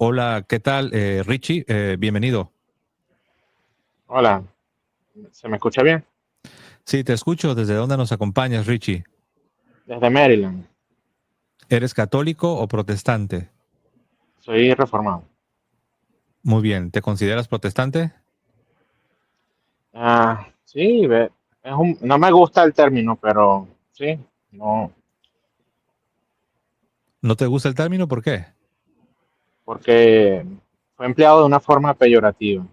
Hola, ¿qué tal? Richie, bienvenido. Hola, ¿se me escucha bien? Sí, te escucho. ¿Desde dónde nos acompañas, Richie? Desde Maryland. ¿Eres católico o protestante? Soy reformado. Muy bien. ¿Te consideras protestante? Sí, no me gusta el término, pero sí, no, ¿No te gusta el término? ¿Por qué? porque fue empleado de una forma peyorativa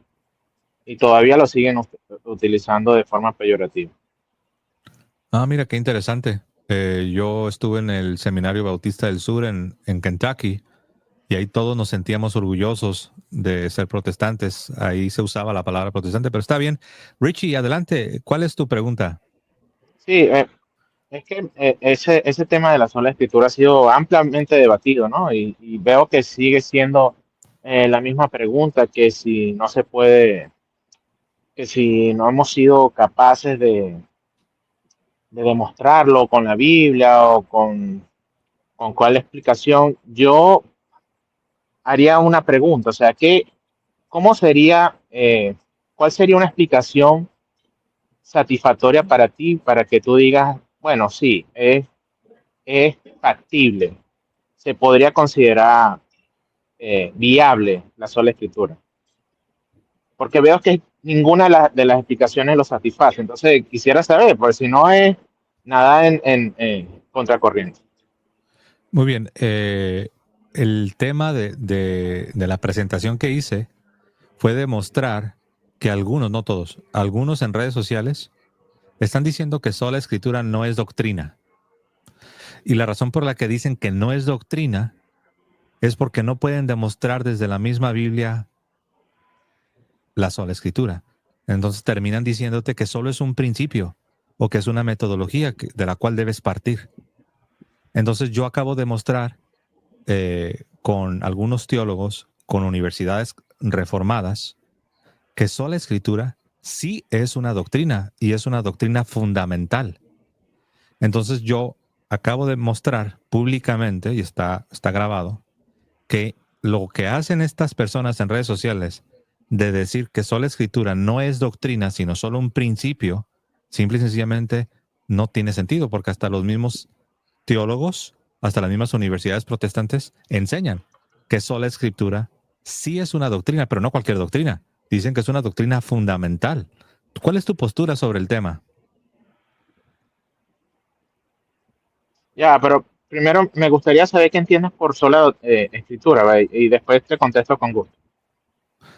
y todavía lo siguen utilizando de forma peyorativa. Ah, mira, qué interesante. Yo estuve en el Seminario Bautista del Sur en Kentucky y ahí todos nos sentíamos orgullosos de ser protestantes. Ahí se usaba la palabra protestante, pero está bien. Richie, adelante. ¿Cuál es tu pregunta? Sí, es que ese tema de la sola escritura ha sido ampliamente debatido, ¿no? Y veo que sigue siendo la misma pregunta, que si no se puede, que si no hemos sido capaces de demostrarlo con la Biblia o con cuál explicación, yo haría una pregunta, o sea, ¿cómo sería, cuál sería una explicación satisfactoria para ti para que tú digas, bueno, sí, es factible, se podría considerar viable la sola escritura? Porque veo que ninguna de las explicaciones lo satisface, entonces quisiera saber, pues si no es nada en contracorriente. Muy bien. El tema de la presentación que hice fue demostrar que algunos, no todos, algunos en redes sociales están diciendo que sola escritura no es doctrina. Y la razón por la que dicen que no es doctrina es porque no pueden demostrar desde la misma Biblia la sola escritura. Entonces terminan diciéndote que solo es un principio o que es una metodología de la cual debes partir. Entonces yo acabo de mostrar con algunos teólogos, con universidades reformadas, que sola escritura sí es una doctrina y es una doctrina fundamental. Entonces yo acabo de mostrar públicamente, y está grabado, que lo que hacen estas personas en redes sociales de decir que sola escritura no es doctrina, sino solo un principio, simple y sencillamente no tiene sentido, porque hasta los mismos teólogos, hasta las mismas universidades protestantes enseñan que sola escritura sí es una doctrina, pero no cualquier doctrina. Dicen que es una doctrina fundamental. ¿Cuál es tu postura sobre el tema? Ya, pero primero me gustaría saber qué entiendes por sola escritura, ¿va? Y después te contesto con gusto.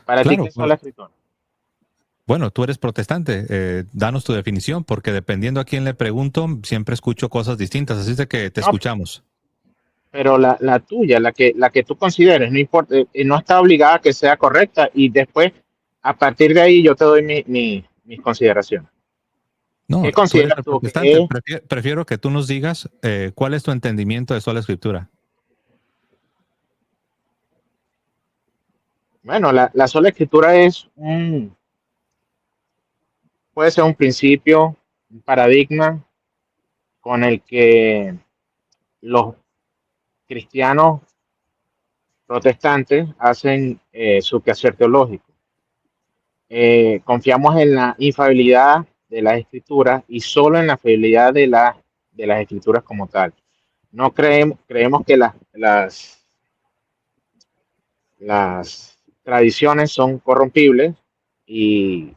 Para ti, ¿qué Claro, es sola escritura? bueno, tú eres protestante, danos tu definición, porque dependiendo a quién le pregunto, siempre escucho cosas distintas, así es de que te No, escuchamos. pero la tuya, la que tú consideres, no importa, no está obligada a que sea correcta y después, a partir de ahí, yo te doy mis consideraciones. No, ¿Qué tú eres consideras el tú que protestante, es? prefiero que tú nos digas cuál es tu entendimiento de sola escritura. Bueno, la sola escritura puede ser un principio, un paradigma con el que los cristianos protestantes hacen su quehacer teológico. Confiamos en la infalibilidad de las escrituras y solo en la fiabilidad de las escrituras como tal. No creemos que las tradiciones son corrompibles y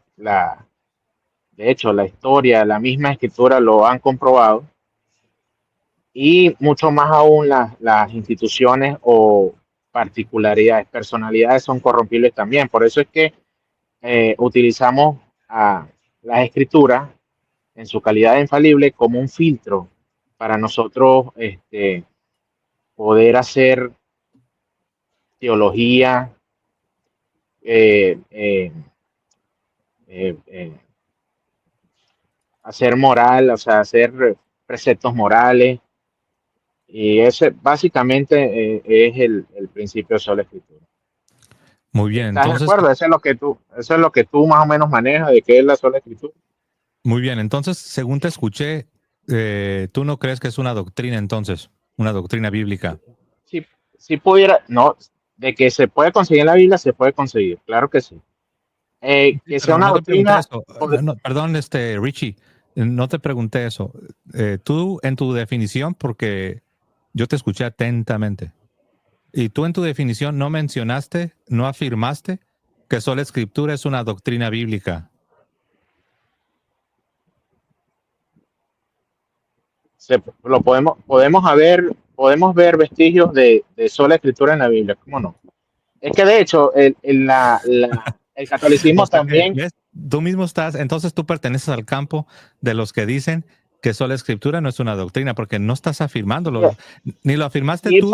de hecho la historia, la misma escritura lo han comprobado y mucho más aún las instituciones o particularidades, personalidades son corrompibles también. Por eso es que utilizamos a las escrituras en su calidad de infalible como un filtro para nosotros poder hacer teología, eh, eh, eh, eh, hacer moral, o sea, hacer preceptos morales. Y ese básicamente es el principio de sola escritura. Muy bien, ¿Estás de entonces, acuerdo? Eso es lo que tú más o menos manejas de qué es la sola escritura. muy bien, entonces, según te escuché, tú no crees que es una doctrina entonces, una doctrina bíblica. Si, si pudiera, no, De que se puede conseguir en la Biblia, se puede conseguir, claro que sí. Sí, Que sea pero una no te pregunté doctrina, eso. Perdón, Richie, no te pregunté eso. Tú en tu definición, porque yo te escuché atentamente, y tú en tu definición no mencionaste, no afirmaste que sola escritura es una doctrina bíblica. lo podemos ver vestigios de sola escritura en la Biblia, ¿cómo no? Es que de hecho el O catolicismo sea que, también, ¿ves? Tú mismo estás, entonces tú perteneces al campo de los que dicen que sola escritura no es una doctrina, porque no estás sí, afirmándolo, ni lo afirmaste tú en tu...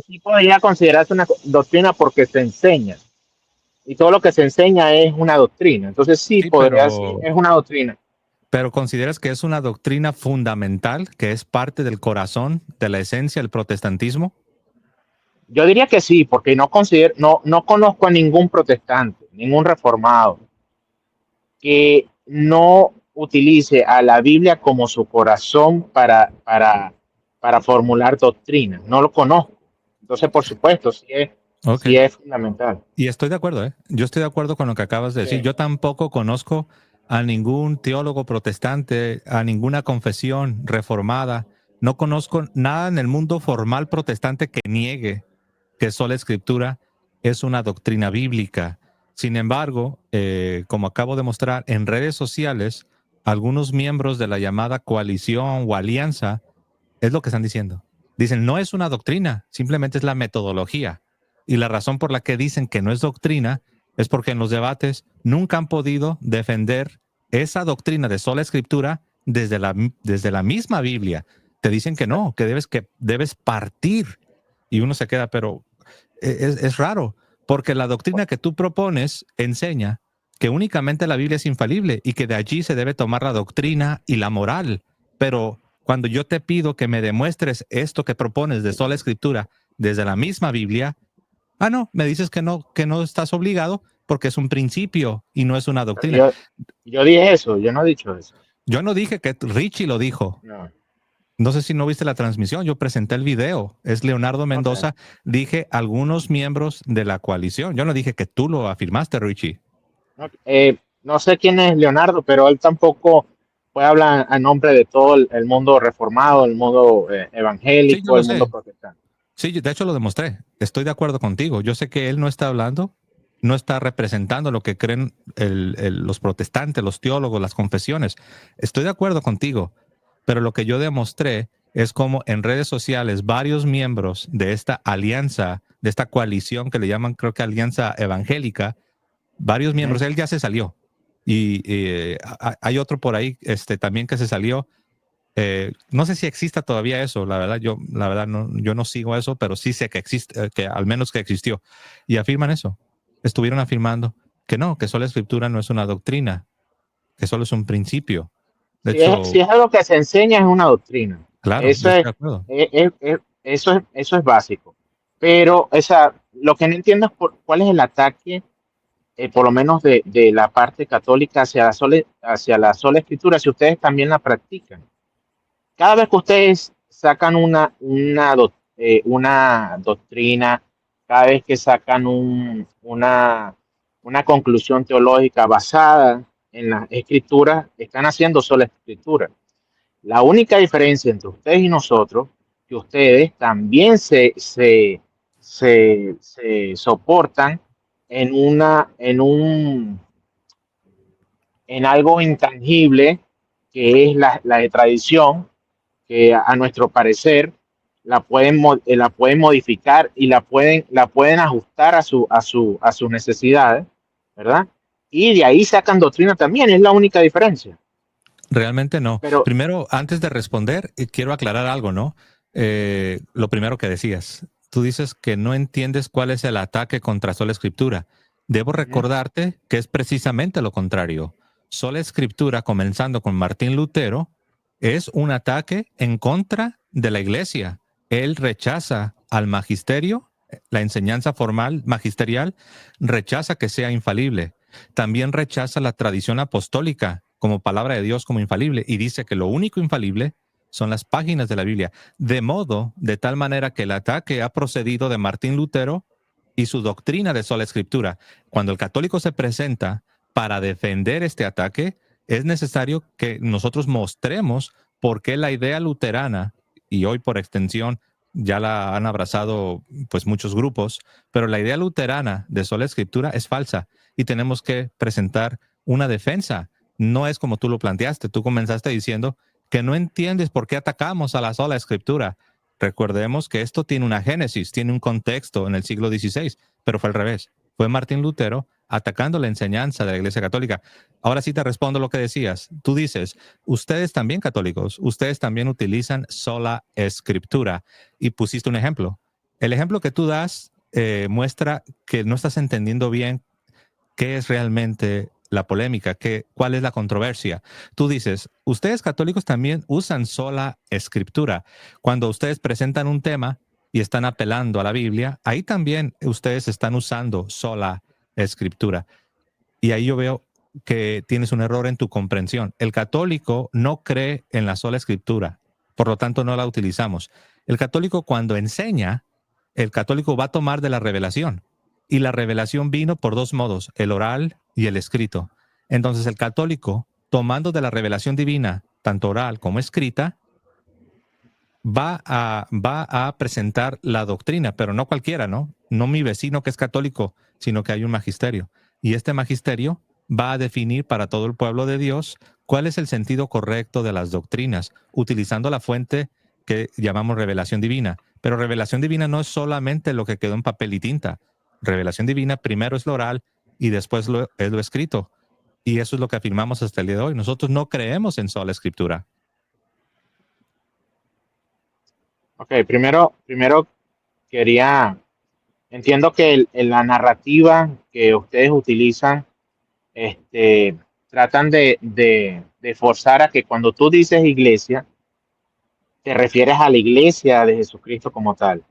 sí podría considerarse una doctrina porque se enseña. Y todo lo que se enseña es una doctrina. Entonces sí Sí, podría decir, es una doctrina. pero consideras que es una doctrina fundamental, que es parte del corazón, de la esencia del protestantismo. Yo diría que sí, porque no conozco a ningún protestante, ningún reformado, que no utilice a la Biblia como su corazón para formular doctrina. No lo conozco. Entonces, por supuesto, Ok. sí es fundamental. Y estoy de acuerdo, ¿eh? Yo estoy de acuerdo con lo que acabas de decir. Sí. Yo tampoco conozco a ningún teólogo protestante, a ninguna confesión reformada. No conozco nada en el mundo formal protestante que niegue que sola escritura es una doctrina bíblica. Sin embargo, como acabo de mostrar en redes sociales, algunos miembros de la llamada coalición o alianza es lo que están diciendo. Dicen, no es una doctrina, simplemente es la metodología. Y la razón por la que dicen que no es doctrina es porque en los debates nunca han podido defender esa doctrina de sola escritura desde la misma Biblia. Te dicen que debes partir. Y uno se queda, pero es raro, porque la doctrina que tú propones enseña que únicamente la Biblia es infalible y que de allí se debe tomar la doctrina y la moral. Pero cuando yo te pido que me demuestres esto que propones de sola escritura desde la misma Biblia, no, me dices que no estás obligado porque es un principio y no es una Pero doctrina. yo dije eso, yo no he dicho eso. Yo no dije que Richie lo dijo. No. No sé si no viste la transmisión, yo presenté el video. Es Leonardo Okay. Mendoza. Dije algunos miembros de la coalición. Yo no dije que tú lo afirmaste, Richie. No sé quién es Leonardo, pero él tampoco puede hablar a nombre de todo el mundo reformado, el mundo Sí, yo evangélico, lo el mundo sé. protestante. Sí, de hecho lo demostré. Estoy de acuerdo contigo. Yo sé que él no está hablando, no está representando lo que creen los protestantes, los teólogos, las confesiones. Estoy de acuerdo contigo, pero lo que yo demostré es como en redes sociales varios miembros de esta alianza, de esta coalición que le llaman, creo que Alianza Evangélica, varios Ujú. miembros, él ya se salió. Y hay otro por ahí también que se salió. No sé si exista todavía eso, la verdad no, yo no sigo eso, pero sí sé que existe, que al menos que existió. Y afirman eso. Estuvieron afirmando que no, que sola escritura no es una doctrina, que solo es un principio. De Si hecho, es algo que se enseña, es una doctrina. claro, yo Eso estoy es, de acuerdo. eso es básico. Pero lo que no entiendo es cuál es el ataque, por lo menos de la parte católica hacia la sola escritura, si ustedes también la practican. Cada vez que ustedes sacan una doctrina, cada vez que sacan una conclusión teológica basada en las escrituras, están haciendo sola escritura. La única diferencia entre ustedes y nosotros, que ustedes también se soportan en algo intangible, que es la de tradición, que a nuestro parecer la pueden modificar y la pueden ajustar a sus necesidades, ¿verdad? Y de ahí sacan doctrina también, es la única diferencia. Realmente no. Pero Primero, antes de responder, quiero aclarar algo, ¿no? Lo primero que decías, tú dices que no entiendes cuál es el ataque contra sola escritura. Debo ujú, recordarte que es precisamente lo contrario. Sola escritura, comenzando con Martín Lutero, es un ataque en contra de la iglesia. Él rechaza al magisterio, la enseñanza formal magisterial, rechaza que sea infalible. También rechaza la tradición apostólica como palabra de Dios como infalible y dice que lo único infalible son las páginas de la Biblia. De tal manera que el ataque ha procedido de Martín Lutero y su doctrina de sola escritura. Cuando el católico se presenta para defender este ataque, es necesario que nosotros mostremos por qué la idea luterana, y hoy por extensión ya la han abrazado pues muchos grupos, pero la idea luterana de sola escritura es falsa y tenemos que presentar una defensa. No es como tú lo planteaste. Tú comenzaste diciendo que no entiendes por qué atacamos a la sola escritura. Recordemos que esto tiene una génesis, tiene un contexto en el siglo XVI, pero fue al revés. Fue Martín Lutero atacando la enseñanza de la Iglesia Católica. Ahora sí te respondo lo que decías. Tú dices, ustedes también católicos, ustedes también utilizan sola escritura. Y pusiste un ejemplo. El ejemplo que tú das muestra que no estás entendiendo bien qué es realmente la polémica, cuál es la controversia. Tú dices, ustedes católicos también usan sola escritura. Cuando ustedes presentan un tema y están apelando a la Biblia, ahí también ustedes están usando sola escritura. Y ahí yo veo que tienes un error en tu comprensión. El católico no cree en la sola escritura, por lo tanto no la utilizamos. El católico cuando enseña, el católico va a tomar de la revelación. Y la revelación vino por dos modos, el oral y el escrito. Entonces el católico, tomando de la revelación divina, tanto oral como escrita, va a presentar la doctrina, pero no cualquiera, ¿no? No mi vecino que es católico, sino que hay un magisterio. Y este magisterio va a definir para todo el pueblo de Dios cuál es el sentido correcto de las doctrinas, utilizando la fuente que llamamos revelación divina. Pero revelación divina no es solamente lo que quedó en papel y tinta. Revelación divina primero es lo oral y después es lo escrito. Y eso es lo que afirmamos hasta el día de hoy. Nosotros no creemos en sola escritura. Ok, primero quería, entiendo que la narrativa que ustedes utilizan, este, tratan de forzar a que cuando tú dices iglesia, te refieres a la iglesia de Jesucristo como tal.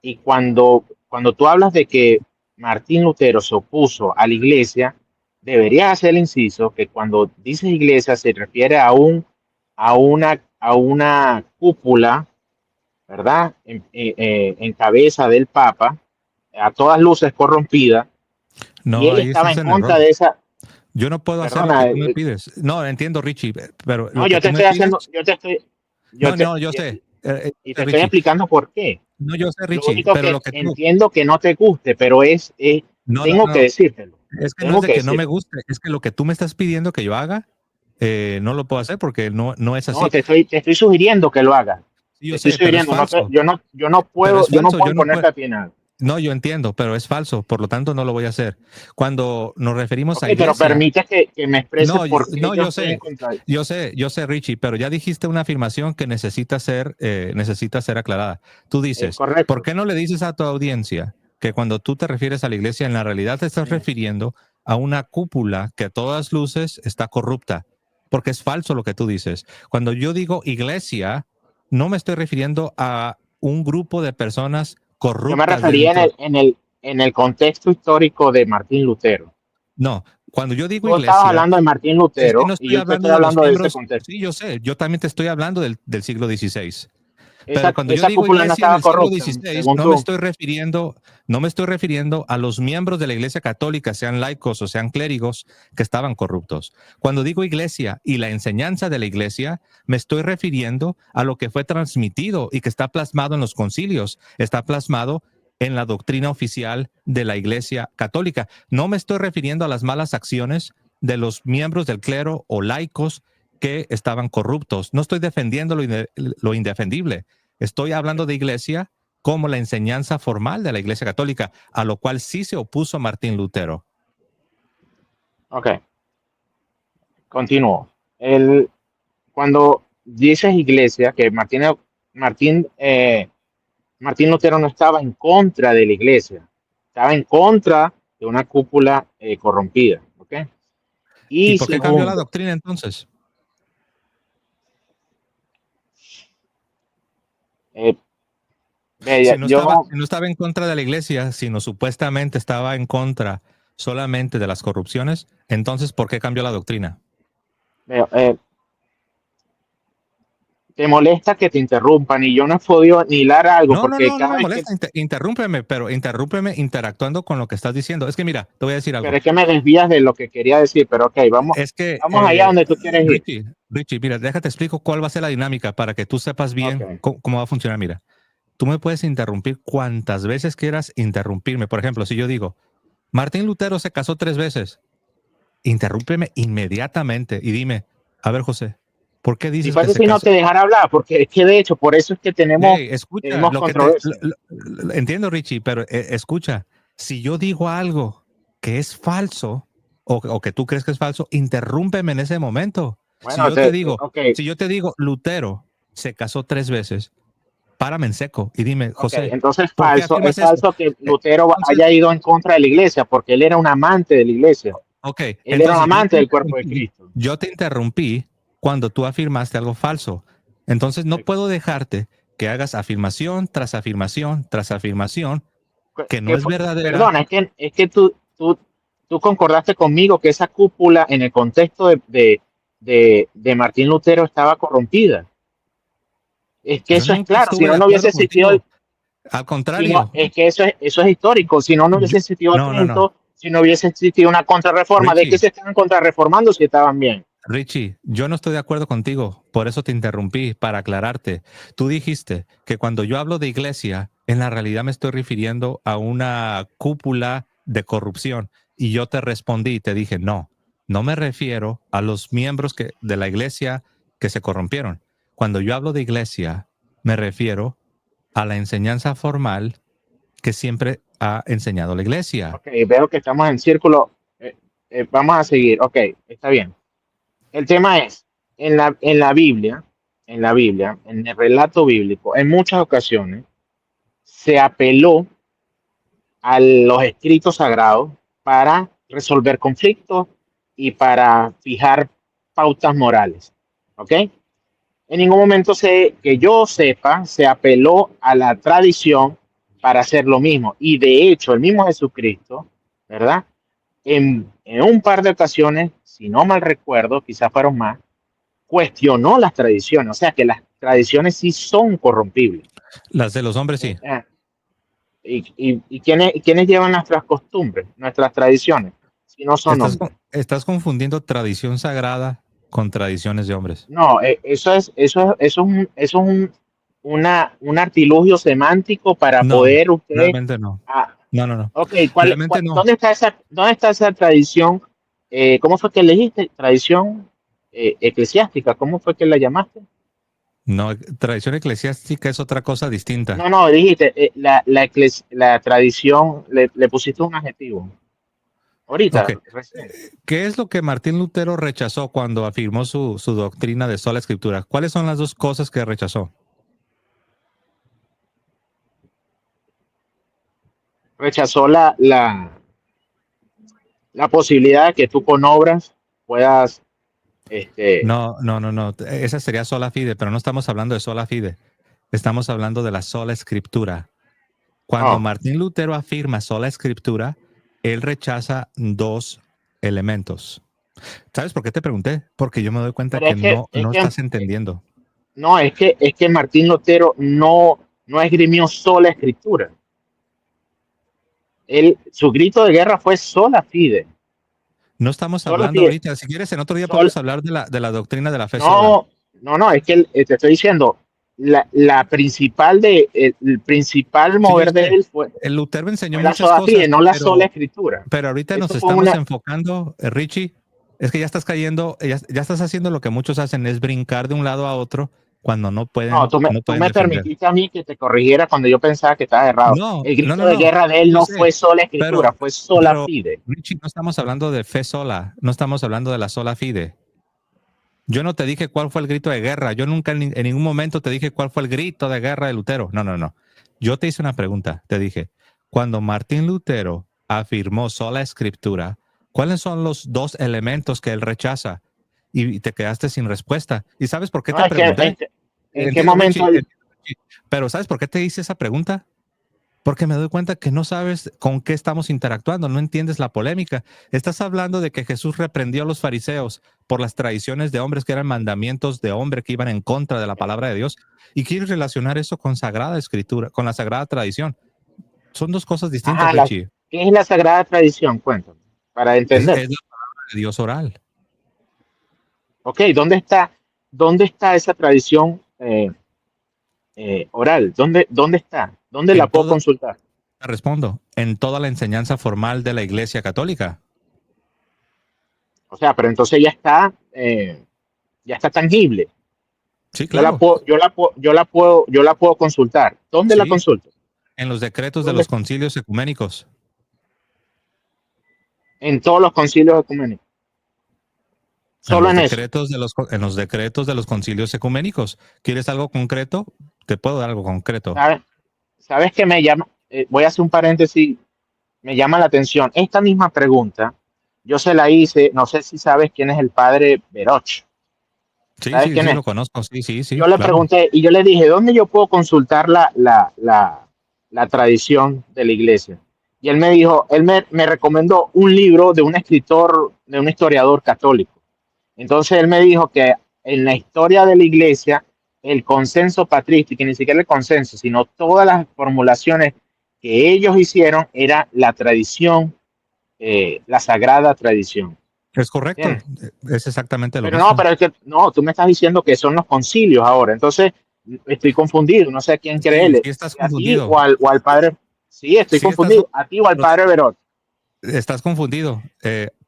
Y cuando tú hablas de que Martín Lutero se opuso a la iglesia, deberías hacer el inciso que cuando dices iglesia se refiere a una cúpula, ¿verdad? En cabeza del Papa, a todas luces corrompida, y No, él ahí estaba estás en en error. contra de esa. Yo no puedo hacer lo que Perdona, tú me pides. No, entiendo, Richie, pero no, lo que yo te tú me estoy haciendo, pides, yo no, te, no, yo sé, y yo sé, te estoy Richie, explicando por qué. no, yo sé, Lo Richie, único pero que lo que tú, entiendo que no te guste, pero no, no, tengo que no, decírtelo. es que no es Tengo de que que no me decirlo. guste, es que lo que tú me estás pidiendo que yo haga, no lo puedo hacer porque no es No, así. te estoy sugiriendo que lo hagas. Sí, Te yo estoy sé, pero es sugiriendo, falso, pero es yo no falso, puedo yo no puedo, imponerte a ti nada. no, yo entiendo, pero es falso, por lo tanto no lo voy a hacer. Cuando nos referimos Ok, a pero iglesia, permite que me exprese no, por qué no, yo estoy en contra. yo sé, Richie, pero ya dijiste una afirmación que necesita ser aclarada. Tú Es dices, ¿por correcto. qué no le dices a tu audiencia que cuando tú te refieres a la iglesia, en la realidad te estás Mm. refiriendo a una cúpula que a todas luces está corrupta? Porque es falso lo que tú dices. Cuando yo digo iglesia, no me estoy refiriendo a un grupo de personas Yo me corruptas refería dentro. en el contexto histórico de Martín Lutero. No, cuando yo digo Tú estabas iglesia, hablando de Martín es que Lutero no y estoy yo te estoy hablando de los hablando de ese miembros. contexto. Sí, yo sé, yo también te estoy hablando del siglo XVI. Pero Esa, cuando yo esa digo cúpula no iglesia estaba del siglo corrupta, XVI, según tú. no me estoy refiriendo a los miembros de la iglesia católica, sean laicos o sean clérigos, que estaban corruptos. Cuando digo iglesia y la enseñanza de la iglesia, me estoy refiriendo a lo que fue transmitido y que está plasmado en los concilios, está plasmado en la doctrina oficial de la iglesia católica. No me estoy refiriendo a las malas acciones de los miembros del clero o laicos que estaban corruptos. No estoy defendiendo lo indefendible. Estoy hablando de iglesia como la enseñanza formal de la Iglesia Católica, a lo cual sí se opuso Martín Lutero. Ok, continúo. Cuando dices iglesia, que Martín, Martín Lutero no estaba en contra de la iglesia, estaba en contra de una cúpula corrompida. ¿Ok? ¿Y Y por qué cambió la segundo, doctrina entonces? eh, Si yo no estaba en contra de la Iglesia, sino supuestamente estaba en contra solamente de las corrupciones, entonces ¿por qué cambió la doctrina? veo, te molesta que te interrumpan y yo no he podido ni hilar algo No, no, porque no, no cada me vez que, molesta. Interrúmpeme, pero interrúmpeme interactuando con lo que estás diciendo. Es que mira, te voy a decir pero algo. es que me desvías de lo que quería decir, pero ok, vamos, Es que, vamos allá donde tú quieres ir. Richie, mira, déjate explico cuál va a ser la dinámica para que tú sepas Ok, bien cómo va a funcionar. Mira, tú me puedes interrumpir cuantas veces quieras interrumpirme. Por ejemplo, si yo digo, Martín Lutero se casó 3 veces, interrúmpeme inmediatamente y dime, a ver, José, ¿por qué y dices que pasa se si no casó? te dejar hablar, porque es que de hecho, por eso es que tenemos, Hey, escucha, tenemos controversia. entiendo, Richie, pero escucha, si yo digo algo que es falso o que tú crees que es falso, interrúmpeme en ese momento. Si Bueno, yo te digo, ok, si yo te digo, Lutero se casó 3 veces, párame en seco y dime, ok, José, entonces ¿por qué es afirmas eso? falso que Eh, Lutero Entonces, haya ido en contra de la iglesia, porque él era un amante de la iglesia, ok, él era un entonces amante del cuerpo de Cristo. yo te interrumpí cuando tú afirmaste algo falso. Entonces no puedo dejarte que hagas afirmación tras afirmación tras afirmación que no es verdadera. Perdona, es que tú concordaste conmigo que esa cúpula en el contexto de Martín Lutero estaba corrompida. Es que Yo eso es nunca claro, si estuve no, de no hubiese acuerdo existido, contigo. Al si no, contrario, es que eso es histórico, si no, no yo- hubiese existido no, no, no. Trento, si no hubiese existido una contrarreforma, ¿de qué Richie, se estaban contrarreformando si estaban bien? Richie, yo no estoy de acuerdo contigo. Por eso te interrumpí, para aclararte. Tú dijiste que cuando yo hablo de iglesia, en la realidad me estoy refiriendo a una cúpula de corrupción. Y yo te respondí y te dije, no, no me refiero a los miembros de la iglesia que se corrompieron. Cuando yo hablo de iglesia, me refiero a la enseñanza formal que siempre ha enseñado la iglesia. Ok, veo que estamos en círculo, vamos a seguir, ok, está bien. El tema es, en la Biblia, en el relato bíblico, en muchas ocasiones se apeló a los escritos sagrados para resolver conflictos y para fijar pautas morales. ¿Ok? En ningún momento que yo sepa, se apeló a la tradición para hacer lo mismo. Y de hecho, el mismo Jesucristo, ¿verdad? En un par de ocasiones, si no mal recuerdo, quizás fueron más, cuestionó las tradiciones, o sea que las tradiciones sí son corrompibles. Las de los hombres Eh, sí. eh, y quiénes llevan nuestras costumbres, nuestras tradiciones, si no son hombres? Estás confundiendo tradición sagrada con tradiciones de hombres. No, eso es un artilugio semántico para No, poder usted... realmente no. ah, No, no, no. ok, Realmente no. dónde está esa tradición? ¿Cómo fue que le dijiste? Tradición eclesiástica, ¿cómo fue que la llamaste? No, tradición eclesiástica es otra cosa distinta. No, no, dijiste, la tradición, le pusiste un adjetivo. Ok. Ahorita, recién. ¿Qué es lo que Martín Lutero rechazó cuando afirmó su doctrina de sola escritura? ¿Cuáles son las dos cosas que rechazó? Rechazó la posibilidad de que tú con obras puedas, este, No, no, no, no. Esa sería sola fide, pero no estamos hablando de sola fide. Estamos hablando de la sola escritura. Cuando oh, Martín Lutero afirma sola escritura, él rechaza dos elementos. ¿Sabes por qué te pregunté? Porque yo me doy cuenta pero que es no que, estás entendiendo. no, es que Martín Lutero no esgrimió sola escritura. Su grito de guerra fue sola fide, No estamos sola hablando fide, ahorita. Si quieres, en otro día sol, podemos hablar de la doctrina de la fe sola. no, no, es que te estoy diciendo, la principal el principal Sí, yo mover de sé. él El Lutero enseñó fue la muchas sola fide, cosas, no la sola escritura. pero ahorita nos Eso fue estamos una, enfocando, Richie, es que ya estás cayendo, ya estás haciendo lo que muchos hacen, es brincar de un lado a otro cuando no, no tú pueden me defender. permitiste a mí que te corrigiera cuando yo pensaba que estaba errado. No, El no, grito no, de no. guerra de él Yo no sé, fue sola escritura, pero, fue sola pero, fide. Richie, no estamos hablando de fe sola, no estamos hablando de la sola fide. Yo no te dije cuál fue el grito de guerra. Yo nunca en ningún momento te dije cuál fue el grito de guerra de Lutero. No, no, no. Yo te hice una pregunta. Te dije, cuando Martín Lutero afirmó sola escritura, ¿cuáles son los dos elementos que él rechaza? Y te quedaste sin respuesta. ¿Y sabes por qué No, te pregunté? en qué Entiendo, momento Richie, él, pero ¿sabes por qué te hice esa pregunta? Porque me doy cuenta que no sabes con qué estamos interactuando, no entiendes la polémica. Estás hablando de que Jesús reprendió a los fariseos por las tradiciones de hombres que eran mandamientos de hombre que iban en contra de la palabra de Dios y quieres relacionar eso con Sagrada Escritura, con la Sagrada Tradición. Son dos cosas distintas, Ajá, Richie. ¿qué es la Sagrada Tradición? Cuéntame, para Es entender. la palabra de Dios oral. Ok, dónde está esa tradición oral? ¿Dónde está? ¿Dónde la En puedo toda, consultar? respondo, en toda la enseñanza formal de la Iglesia Católica. O sea, pero entonces ya está tangible. Sí, claro. Yo la puedo consultar. ¿Dónde la Sí, consulto? en los decretos de ¿Dónde? los concilios ecuménicos. En todos los concilios ecuménicos. En Solo los en eso. decretos en los decretos de los concilios ecuménicos. ¿Quieres algo concreto? Te puedo dar algo concreto. ¿Sabes? ¿Sabes qué me llama? Voy a hacer un paréntesis. Me llama la atención. Esta misma pregunta, yo se la hice, no sé si sabes quién es el padre Veroch. Sí, ¿Sabes sí, quién sí, es? lo conozco. Sí, sí, sí, Yo le claro. pregunté y yo le dije, ¿dónde yo puedo consultar la tradición de la iglesia? Y él me dijo, me recomendó un libro de un escritor, de un historiador católico. Entonces él me dijo que en la historia de la iglesia, el consenso patrístico, y ni siquiera el consenso, sino todas las formulaciones que ellos hicieron era la tradición, la sagrada tradición. Es correcto. ¿Entiendes? Es exactamente lo Pero no, mismo. pero es que no, tú me estás diciendo que son los concilios ahora. Entonces, estoy confundido, no sé a quién Sí, creerle, sí estás si a ti confundido. o al padre. Sí, estoy Sí estás, confundido, a ti o al pero padre Verón. estás confundido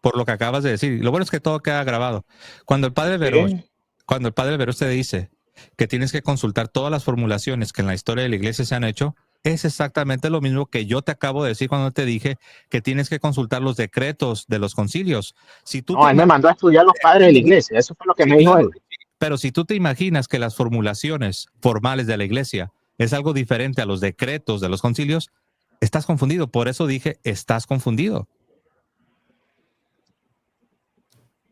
por lo que acabas de decir. Lo bueno es que todo queda grabado. Cuando el padre Veroz, Sí. cuando el padre Veroz te dice que tienes que consultar todas las formulaciones que en la historia de la iglesia se han hecho, es exactamente lo mismo que yo te acabo de decir cuando te dije que tienes que consultar los decretos de los concilios. Si tú No, te él me imaginas, mandó a estudiar los padres de la iglesia, eso fue lo que sí, me dijo claro, él. pero si tú te imaginas que las formulaciones formales de la iglesia es algo diferente a los decretos de los concilios, estás confundido. Por eso dije, estás confundido.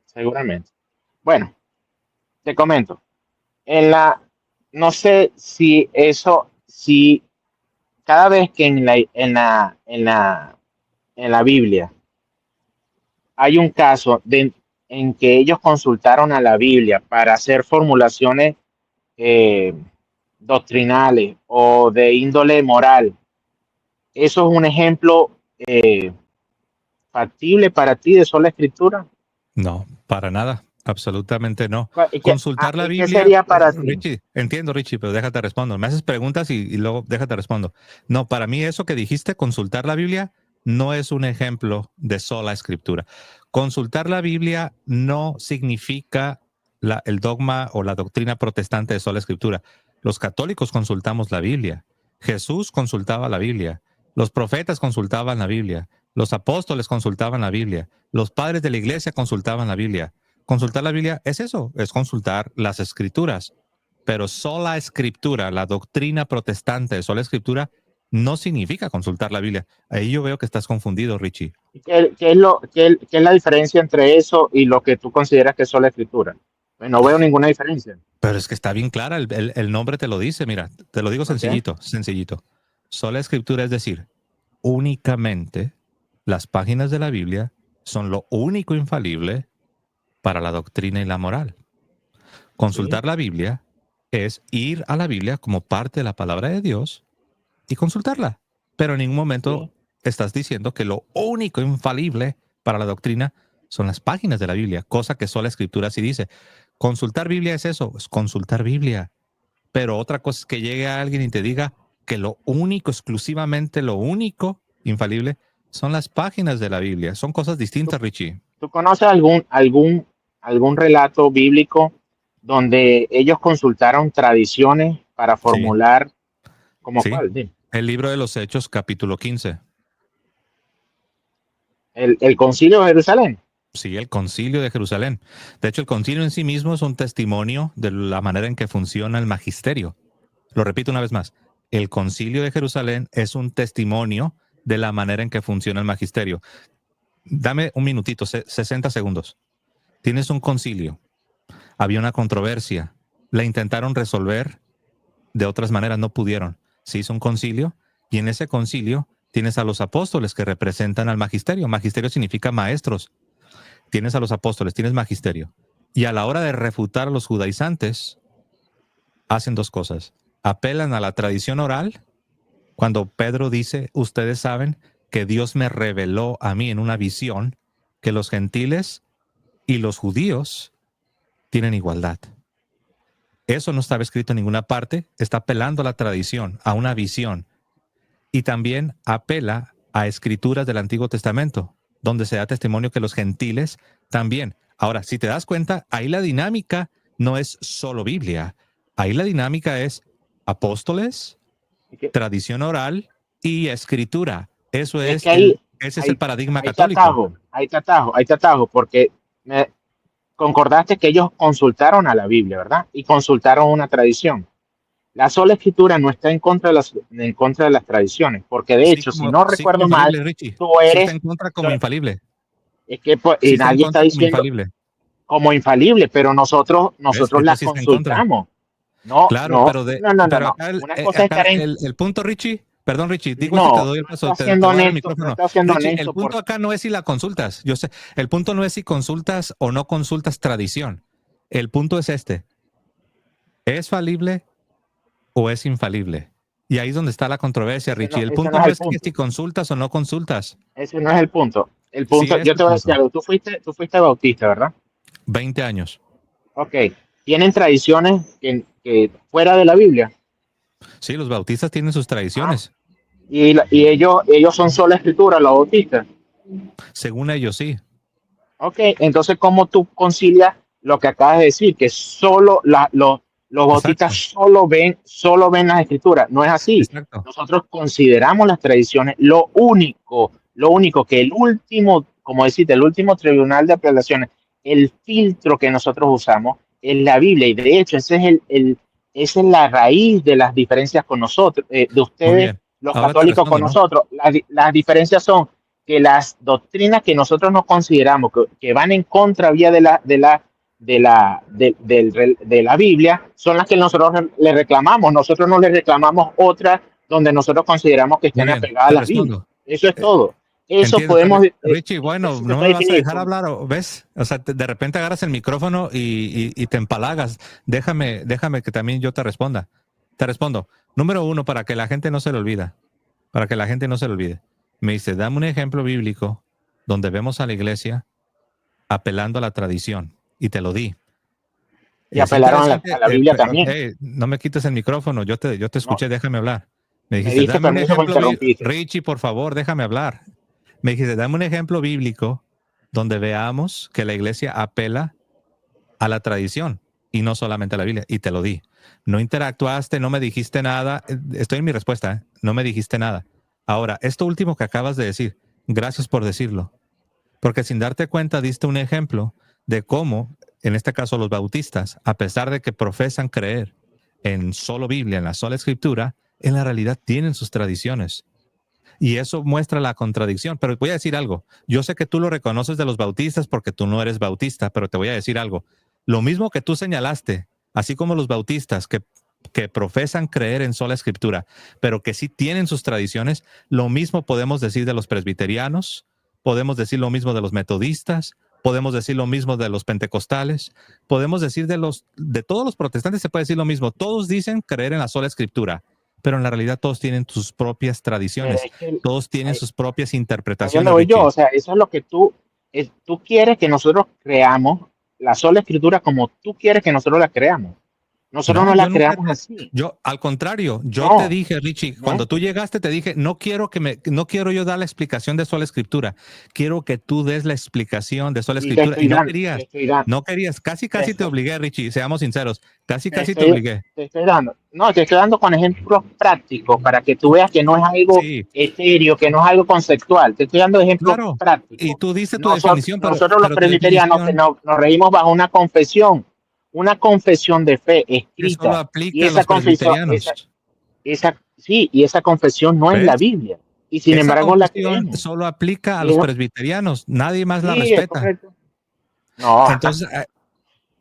Seguramente. Bueno, te comento. En la, no sé si eso, si cada vez que en la Biblia hay un caso en que ellos consultaron a la Biblia para hacer formulaciones eh, doctrinales o de índole moral, ¿eso es un ejemplo factible para ti de sola escritura? No, para nada. Absolutamente no. Consultar la ¿Y qué Biblia, sería para ti? Richie, entiendo, Richie, pero déjate responder. Me haces preguntas y luego déjate responder. No, para mí eso que dijiste, consultar la Biblia, no es un ejemplo de sola escritura. Consultar la Biblia no significa el dogma o la doctrina protestante de sola escritura. Los católicos consultamos la Biblia. Jesús consultaba la Biblia. Los profetas consultaban la Biblia. Los apóstoles consultaban la Biblia. Los padres de la iglesia consultaban la Biblia. Consultar la Biblia es eso, es consultar las escrituras. Pero sola escritura, la doctrina protestante de sola escritura, no significa consultar la Biblia. Ahí yo veo que estás confundido, Richie. ¿Qué es la diferencia entre eso y lo que tú consideras que es sola escritura? Pues no veo ninguna diferencia. Pero es que está bien clara, el nombre te lo dice, mira, te lo digo ¿Ok? sencillito, sencillito. Sola escritura es decir, únicamente las páginas de la Biblia son lo único infalible para la doctrina y la moral. Sí, Consultar la Biblia es ir a la Biblia como parte de la palabra de Dios y consultarla. Pero en ningún momento sí. estás diciendo que lo único infalible para la doctrina son las páginas de la Biblia, cosa que sola escritura sí dice. Consultar Biblia es eso, es consultar Biblia. Pero otra cosa es que llegue a alguien y te diga que lo único, exclusivamente lo único infalible son las páginas de la Biblia. Son cosas ¿Tú, distintas, Richie. tú conoces algún relato bíblico donde ellos consultaron tradiciones para Sí, formular como sí. cuál? Dime. El libro de los Hechos, capítulo 15. El concilio de Jerusalén. Sí, el concilio de Jerusalén. De hecho, el concilio en sí mismo es un testimonio de la manera en que funciona el magisterio. Lo repito una vez más. El concilio de Jerusalén es un testimonio de la manera en que funciona el magisterio. Dame un minutito, 60 segundos. Tienes un concilio. Había una controversia. La intentaron resolver de otras maneras, no pudieron. Se hizo un concilio Y en ese concilio tienes a los apóstoles que representan al magisterio. Magisterio significa maestros. Tienes a los apóstoles, tienes magisterio. Y a la hora de refutar a los judaizantes, hacen dos cosas. Apelan a la tradición oral, cuando Pedro dice, ustedes saben que Dios me reveló a mí en una visión que los gentiles y los judíos tienen igualdad. Eso no estaba escrito en ninguna parte, está apelando a la tradición, a una visión. Y también apela a escrituras del Antiguo Testamento, donde se da testimonio que los gentiles también. Ahora, si te das cuenta, ahí la dinámica no es solo Biblia. Ahí la dinámica es apóstoles, tradición oral y escritura. Eso Es es que ese es el paradigma ahí te católico. atajo, ahí te atajo, porque concordaste que ellos consultaron a la Biblia, ¿verdad? Y consultaron una tradición. La sola escritura no está en contra de las tradiciones, porque de hecho, si no Sí como recuerdo mal, infalible, Richie. tú Sí está eres, en contra tú- como infalible. es que pues, Sí y está en nadie está contra como diciendo infalible. como infalible, pero nosotros, ¿Ves? nosotros las Entonces sí está en contra. consultamos. No, Claro, no, no, no, no, pero no. acá, Una cosa es estar en, el punto, Richie, perdón, Richie, digo esto y te no, doy el no paso, está te siendo voy a dar el honesto, no micrófono. está siendo Richie, el honesto punto porque acá no es si la consultas, yo sé, el punto no es si consultas o no consultas tradición. El punto es este, ¿es falible o es infalible? Y ahí es donde está la controversia, Richie. El ese punto no es no el es que si punto. consultas o no consultas. Ese no es el punto. El Sí punto, es yo el te voy a decir punto. algo. Tú fuiste bautista, ¿verdad? 20 años. Ok. ¿Tienen tradiciones que fuera de la Biblia? Sí, los bautistas tienen sus Ah, tradiciones. y ellos son sola escritura, los bautistas. Según ellos, sí. Ok, entonces, ¿cómo tú concilias lo que acabas de decir? Que solo los bautistas Exacto, solo ven las escrituras. No es así. exacto. Nosotros consideramos las tradiciones. Lo único que el último, como decirte, el último tribunal de apelaciones, el filtro que nosotros usamos es la Biblia. Y de hecho, esa es la raíz de las diferencias con nosotros, de Muy ustedes, bien. los Ahora te católicos, con respondo, ¿no? nosotros. Las diferencias son que las doctrinas que nosotros no consideramos que van en contra vía de la Biblia son las que nosotros le reclamamos. Nosotros no le reclamamos otras donde nosotros consideramos que Muy estén bien, apegadas a te la Biblia. respondo. Eso es Eh, todo. Eso entiendo, podemos, Richie, bueno, eso se no puede me vas a definir dejar como, hablar, ¿ves? O sea, de repente agarras el micrófono y te empalagas. Déjame que también yo te responda. Te respondo. Número uno, para que la gente no se le olvida. Para que la gente no se le olvide. Me dice, dame un ejemplo bíblico donde vemos a la iglesia apelando a la tradición. Y te lo di. y Es apelaron a interesante, la Biblia también. no me quites el micrófono, yo te No, escuché, déjame hablar. Me me dijiste, diste dame un permiso para ejemplo, interrumpirte. Richie, por favor, déjame hablar. Me dijiste, dame un ejemplo bíblico donde veamos que la iglesia apela a la tradición y no solamente a la Biblia. Y te lo di. No interactuaste, no me dijiste nada. Estoy en mi respuesta, ¿eh? No me dijiste nada. Ahora, esto último que acabas de decir, gracias por decirlo. Porque sin darte cuenta diste un ejemplo de cómo, en este caso los bautistas, a pesar de que profesan creer en solo Biblia, en la sola escritura, en la realidad tienen sus tradiciones. Y eso muestra la contradicción. Pero voy a decir algo. Yo sé que tú lo reconoces de los bautistas porque tú no eres bautista, pero te voy a decir algo. Lo mismo que tú señalaste, así como los bautistas que profesan creer en sola escritura, pero que sí tienen sus tradiciones, lo mismo podemos decir de los presbiterianos, podemos decir lo mismo de los metodistas, podemos decir lo mismo de los pentecostales, podemos decir de todos los protestantes se puede decir lo mismo. Todos dicen creer en la sola escritura, pero en la realidad todos tienen sus propias Pero tradiciones, es que todos tienen ahí, sus propias ahí es donde interpretaciones, voy yo. Richie. O sea, eso es lo que tú quieres que nosotros creamos la sola escritura como tú quieres que nosotros la creamos. Nosotros No, no la yo nunca creamos así. yo al contrario, yo te No, dije, Richie, no. cuando tú llegaste te dije, no quiero yo dar la explicación de sola escritura, quiero que tú des la explicación de sola Y te escritura estoy y dando, te estoy dando, no querías, casi te casi te estoy, obligué, Richie, seamos sinceros, casi te casi te estoy, obligué. te estoy dando. No, te estoy dando con ejemplos prácticos para que tú veas que no es algo Sí, etéreo, que no es algo conceptual. Te estoy dando ejemplos claro. Y prácticos. tú diste tu Nosotros, definición, nosotros los pero tu presbiterianos que definición nos regimos bajo una confesión de fe que solo escrita. Y aplica a esa los confesión, presbiterianos. sí, y esa confesión no es la ¿Ves? Biblia. Y sin Esa embargo la confesión creemos. solo aplica a Y los eso, presbiterianos, nadie más la sí, es respeta. correcto. No, Entonces,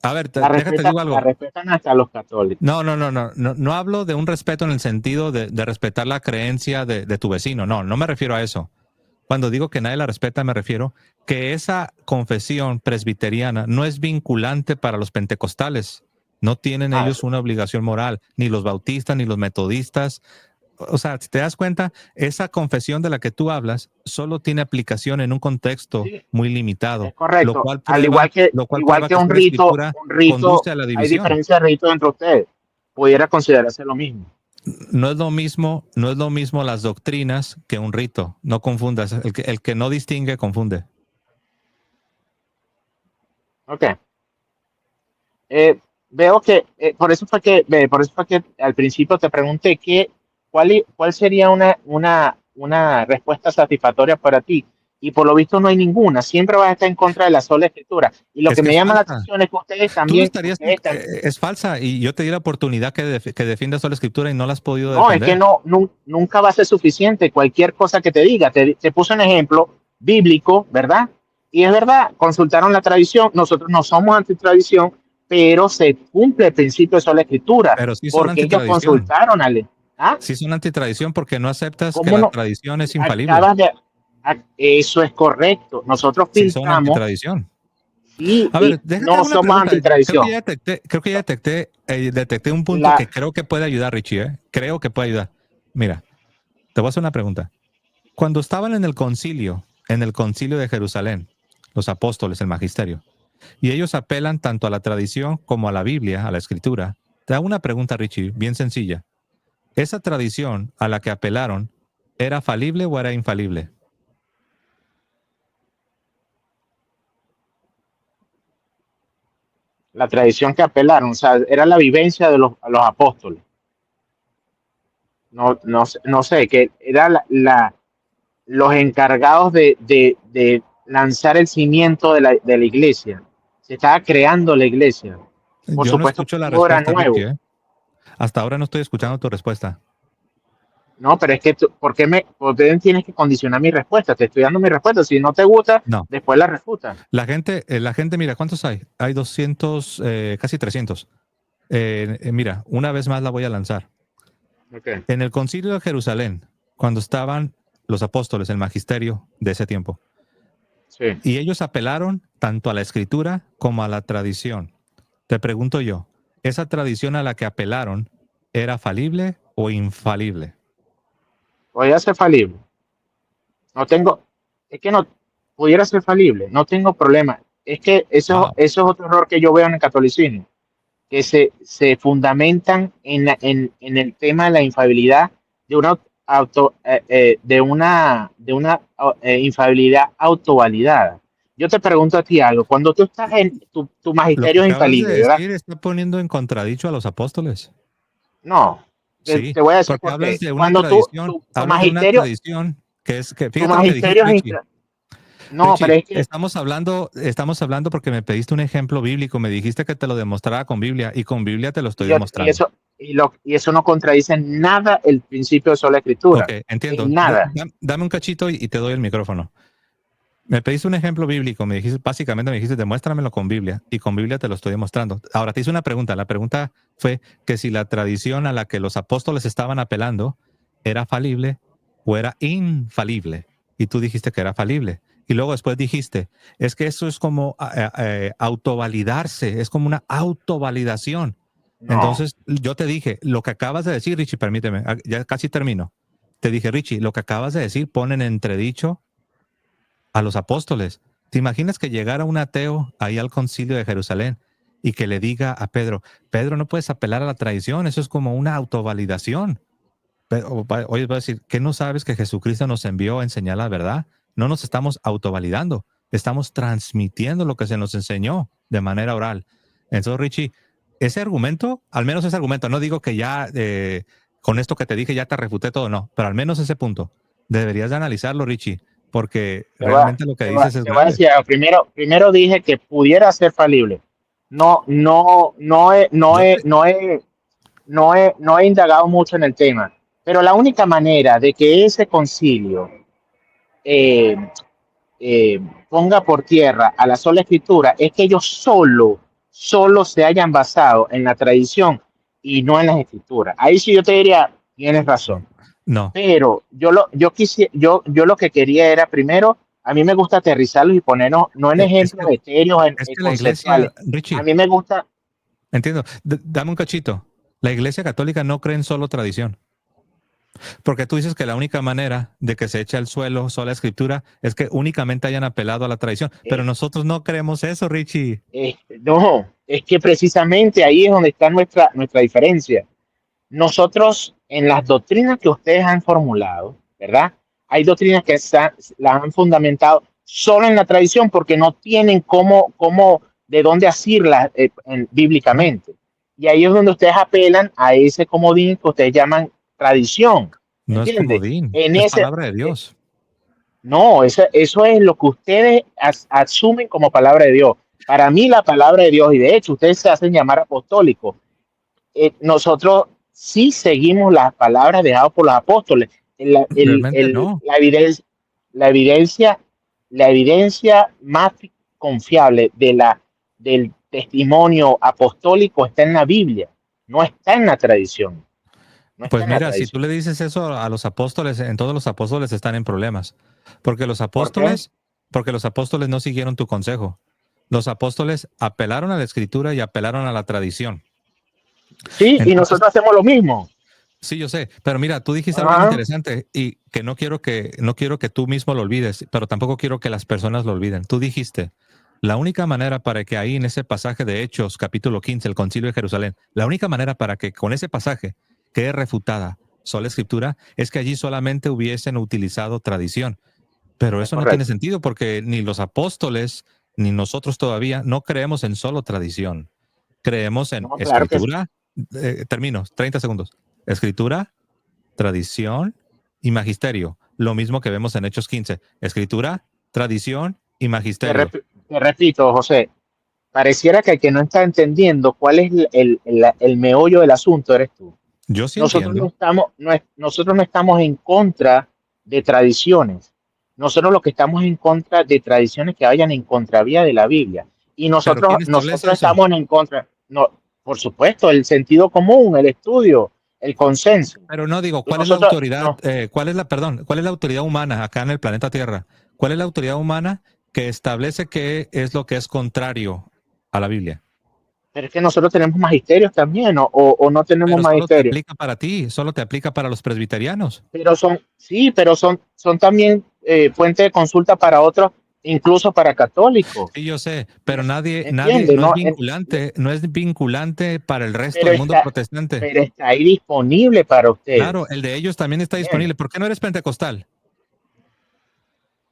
A ver, déjate digo La algo. respetan hasta los católicos. No hablo de un respeto en el sentido de respetar la creencia de tu vecino. No me refiero a eso. Cuando digo que nadie la respeta, me refiero que esa confesión presbiteriana no es vinculante para los pentecostales. No tienen Ah, ellos una obligación moral, ni los bautistas, ni los metodistas. O sea, si te das cuenta, esa confesión de la que tú hablas solo tiene aplicación en un contexto sí, muy es limitado, correcto. lo cual Igual prueba que que ser escritura un rito, conduce a la hay división. diferencia de rito entre ustedes. Pudiera considerarse lo mismo. No es lo mismo las doctrinas que un rito. No confundas. El que no distingue, confunde. Ok. Veo que, por eso fue que al principio te pregunté cuál sería una respuesta satisfactoria para ti. Y por lo visto no hay ninguna. Siempre vas a estar en contra de la sola escritura. Y lo Es que que me es llama la falsa. atención es que Tú no estarías, es falsa y yo te di la oportunidad que defiendas toda la escritura y no la has podido no, es que defender. nunca va a ser suficiente cualquier cosa que te diga. Te puse un ejemplo bíblico, ¿verdad? Y es verdad, consultaron la tradición. Nosotros no somos antitradición, pero se cumple el principio de sola escritura, Pero sí son porque ellos antitradición. consultaron a. ¿Ah? Sí son antitradición porque no aceptas que ¿Cómo la no? tradición es infalible. Acabas de. Eso es correcto. Nosotros Sí son filtramos, antitradición. sí, A y ver, déjate no hago una somos pregunta. antitradición. Creo que ya detecté un punto La, que creo que puede ayudar, Richie, ¿eh? Creo que puede ayudar. Mira, te voy a hacer una pregunta. Cuando estaban en el concilio de Jerusalén, los apóstoles, el magisterio, y ellos apelan tanto a la tradición como a la Biblia, a la escritura, te hago una pregunta, Richie, bien sencilla. ¿Esa tradición a la que apelaron era falible o era infalible? la tradición que apelaron, o sea, era la vivencia de los apóstoles. No sé, que era los encargados de lanzar el cimiento de la iglesia. Se estaba creando la iglesia. Por Yo no supuesto que escucho la todo era respuesta, nuevo. Richie, ¿eh? Hasta ahora no estoy escuchando tu respuesta. No, pero es que, ¿por qué tienes que condicionar mi respuesta? Te estoy dando mi respuesta. Si no te gusta, No. después la refuta. La gente, mira, ¿cuántos hay? Hay 200, casi 300. Mira, una vez más la voy a lanzar. Okay. En el concilio de Jerusalén, cuando estaban los apóstoles, el magisterio de ese tiempo, Sí. y ellos apelaron tanto a la escritura como a la tradición. Te pregunto yo, ¿esa tradición a la que apelaron era falible o infalible? Podría ser falible. No tengo, es que no, pudiera ser falible. No tengo problema. Es que Wow. eso es otro error que yo veo en el catolicismo, que se fundamentan en el tema de la infalibilidad de una infalibilidad autovalidada. Yo te pregunto a ti algo, cuando tú estás en tu Lo que magisterio es acabas de infalible, ¿verdad? decir está poniendo en contradicho a los apóstoles. No, Sí, te voy a decir porque por qué. hablas de una Cuando tradición, hablas de una tradición tu fíjate lo que dijiste, magisterio es, Richie. no, pero Richie, es que, estamos hablando porque me pediste un ejemplo bíblico, me dijiste que te lo demostrara con Biblia y con Biblia te lo estoy demostrando. y eso no contradice en nada el principio de sola Ok, escritura, entiendo. en nada. Dame un cachito y te doy el micrófono. Me pediste un ejemplo bíblico, básicamente me dijiste, demuéstramelo con Biblia, y con Biblia te lo estoy demostrando. Ahora te hice una pregunta. La pregunta fue que si la tradición a la que los apóstoles estaban apelando era falible o era infalible. Y tú dijiste que era falible. Y luego después dijiste, es que eso es como autovalidarse, es como una autovalidación. No, Entonces yo te dije, lo que acabas de decir, Richie, permíteme, ya casi termino. Te dije, Richie, lo que acabas de decir pone en entredicho a los apóstoles. ¿Te imaginas que llegara un ateo ahí al concilio de Jerusalén y que le diga a Pedro, Pedro, no puedes apelar a la tradición, eso es como una autovalidación? Oye, va a decir, ¿qué no sabes que Jesucristo nos envió a enseñar la verdad? No nos estamos autovalidando, estamos transmitiendo lo que se nos enseñó de manera oral. Entonces, Richie, ese argumento, al menos ese argumento, no digo que ya con esto que te dije ya te refuté todo, no, pero al menos ese punto, deberías de analizarlo, Richie, porque realmente lo que dices es te voy a grave. decir algo. Primero dije que pudiera ser falible. Yo te, No he indagado mucho en el tema, pero la única manera de que ese concilio eh, ponga por tierra a la sola escritura es que ellos solo solo se hayan basado en la tradición y no en las escrituras. Ahí sí yo te diría, tienes razón. No, Pero yo lo que quería era primero, a mí me gusta aterrizarlos y ponernos, no en es ejemplos que, etéreos, es que la conceptuales. iglesia, A Richie, mí me gusta, entiendo, dame un cachito. La iglesia católica no cree en solo tradición. Porque tú dices que la única manera de que se eche al suelo sola escritura es que únicamente hayan apelado a la tradición. Pero eh, nosotros no creemos eso, Richie. no, es que precisamente ahí es donde está nuestra diferencia. Nosotros, en las doctrinas que ustedes han formulado, ¿verdad? Hay doctrinas que las han fundamentado solo en la tradición porque no tienen de dónde asirlas bíblicamente. Y ahí es donde ustedes apelan a ese comodín que ustedes llaman tradición. ¿Me No es entiendes? comodín, En es ese, palabra de Dios. no, eso es lo que ustedes asumen como palabra de Dios. Para mí la palabra de Dios, y de hecho ustedes se hacen llamar apostólicos, nosotros sí seguimos las palabras dejadas por los apóstoles. La, el- Realmente el- no. la evidencia, la evidencia, la evidencia más confiable del testimonio apostólico está en la Biblia, no está en la tradición, no está Pues en la mira, si tú tradición. le dices eso a los apóstoles, en todos los apóstoles están en problemas. Porque los ¿Por qué? apóstoles, porque los apóstoles no siguieron tu consejo. Los apóstoles apelaron a la escritura y apelaron a la tradición. Sí, y Entonces, nosotros hacemos lo mismo. sí, yo sé, pero mira, tú dijiste algo bien Ajá. interesante y que no quiero que tú mismo lo olvides, pero tampoco quiero que las personas lo olviden. Tú dijiste, la única manera para que ahí en ese pasaje de Hechos, capítulo 15, el Concilio de Jerusalén, la única manera para que con ese pasaje quede refutada sola escritura es que allí solamente hubiesen utilizado tradición. Pero Es eso no tiene correcto. sentido porque ni los apóstoles ni nosotros todavía no creemos en solo tradición. Creemos en No, claro que sí. escritura. Termino, 30 segundos. Escritura, tradición y magisterio. Lo mismo que vemos en Hechos 15. Escritura, tradición y magisterio. Te repito, José, pareciera que el que no está entendiendo cuál es el meollo del asunto eres tú. Yo sí Nosotros no entiendo, estamos, nosotros no estamos en contra de tradiciones. Nosotros lo que estamos en contra de tradiciones que vayan en contravía de la Biblia. Y pero nosotros, ¿quién establece nosotros eso? estamos en contra. No, por supuesto, el sentido común, el estudio, el consenso. Pero no digo, ¿cuál es la Nosotros, autoridad? no, ¿Cuál es la autoridad humana acá en el planeta Tierra? ¿Cuál es la autoridad humana que establece qué es lo que es contrario a la Biblia? pero es que nosotros tenemos magisterios también, o no tenemos Pero solo te magisterios. aplica para ti, solo te aplica para los presbiterianos. Pero son, sí, pero son también fuente de consulta para otros, incluso para católicos. Sí, yo sé, pero nadie, ¿Entiende? No, no es vinculante para el resto pero del mundo está, protestante. pero está ahí disponible para Claro, ustedes. el de ellos también está ¿Entiende? disponible. ¿Por qué no eres pentecostal?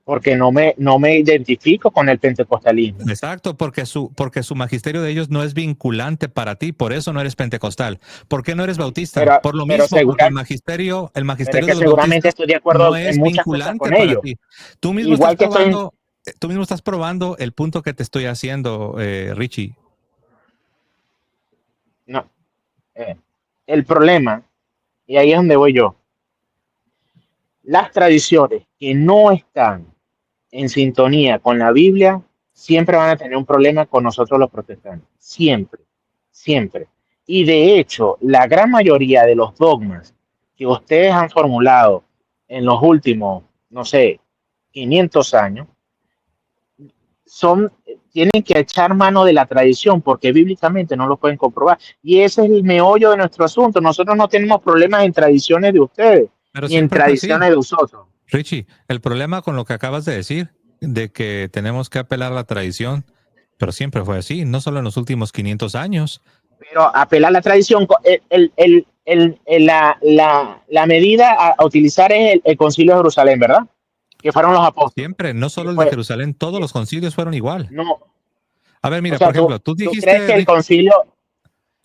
Porque no me identifico con el pentecostalismo. Exacto, porque su magisterio de ellos no es vinculante para ti, por eso no eres pentecostal. ¿Por qué no eres bautista? Por lo Pero mismo, porque segura, el magisterio, el pero es magisterio que de los seguramente bautistas estoy de no acuerdo en es muchas cosas con vinculante para ellos. ti. Tú mismo estás Igual que probando, tú mismo estás probando el punto que te estoy haciendo, Richie. no, eh, el problema, y ahí es donde voy yo, las tradiciones que no están en sintonía con la Biblia, siempre van a tener un problema con nosotros los protestantes. Siempre, siempre. Y de hecho, la gran mayoría de los dogmas que ustedes han formulado en los últimos, no sé, 500 años, tienen que echar mano de la tradición porque bíblicamente no lo pueden comprobar. Y ese es el meollo de nuestro asunto. Nosotros no tenemos problemas en tradiciones de ustedes, Pero ni en siempre fue así. tradiciones de nosotros. Richie, el problema con lo que acabas de decir, de que tenemos que apelar a la tradición, pero siempre fue así, no solo en los últimos 500 años. Pero apelar a la tradición, la medida a utilizar es el Concilio de Jerusalén, ¿verdad? Que fueron los apóstoles. Siempre, no Que solo el de fue, Jerusalén, todos que- los concilios fueron igual. no, A ver, o mira, por sea, ejemplo, tú crees que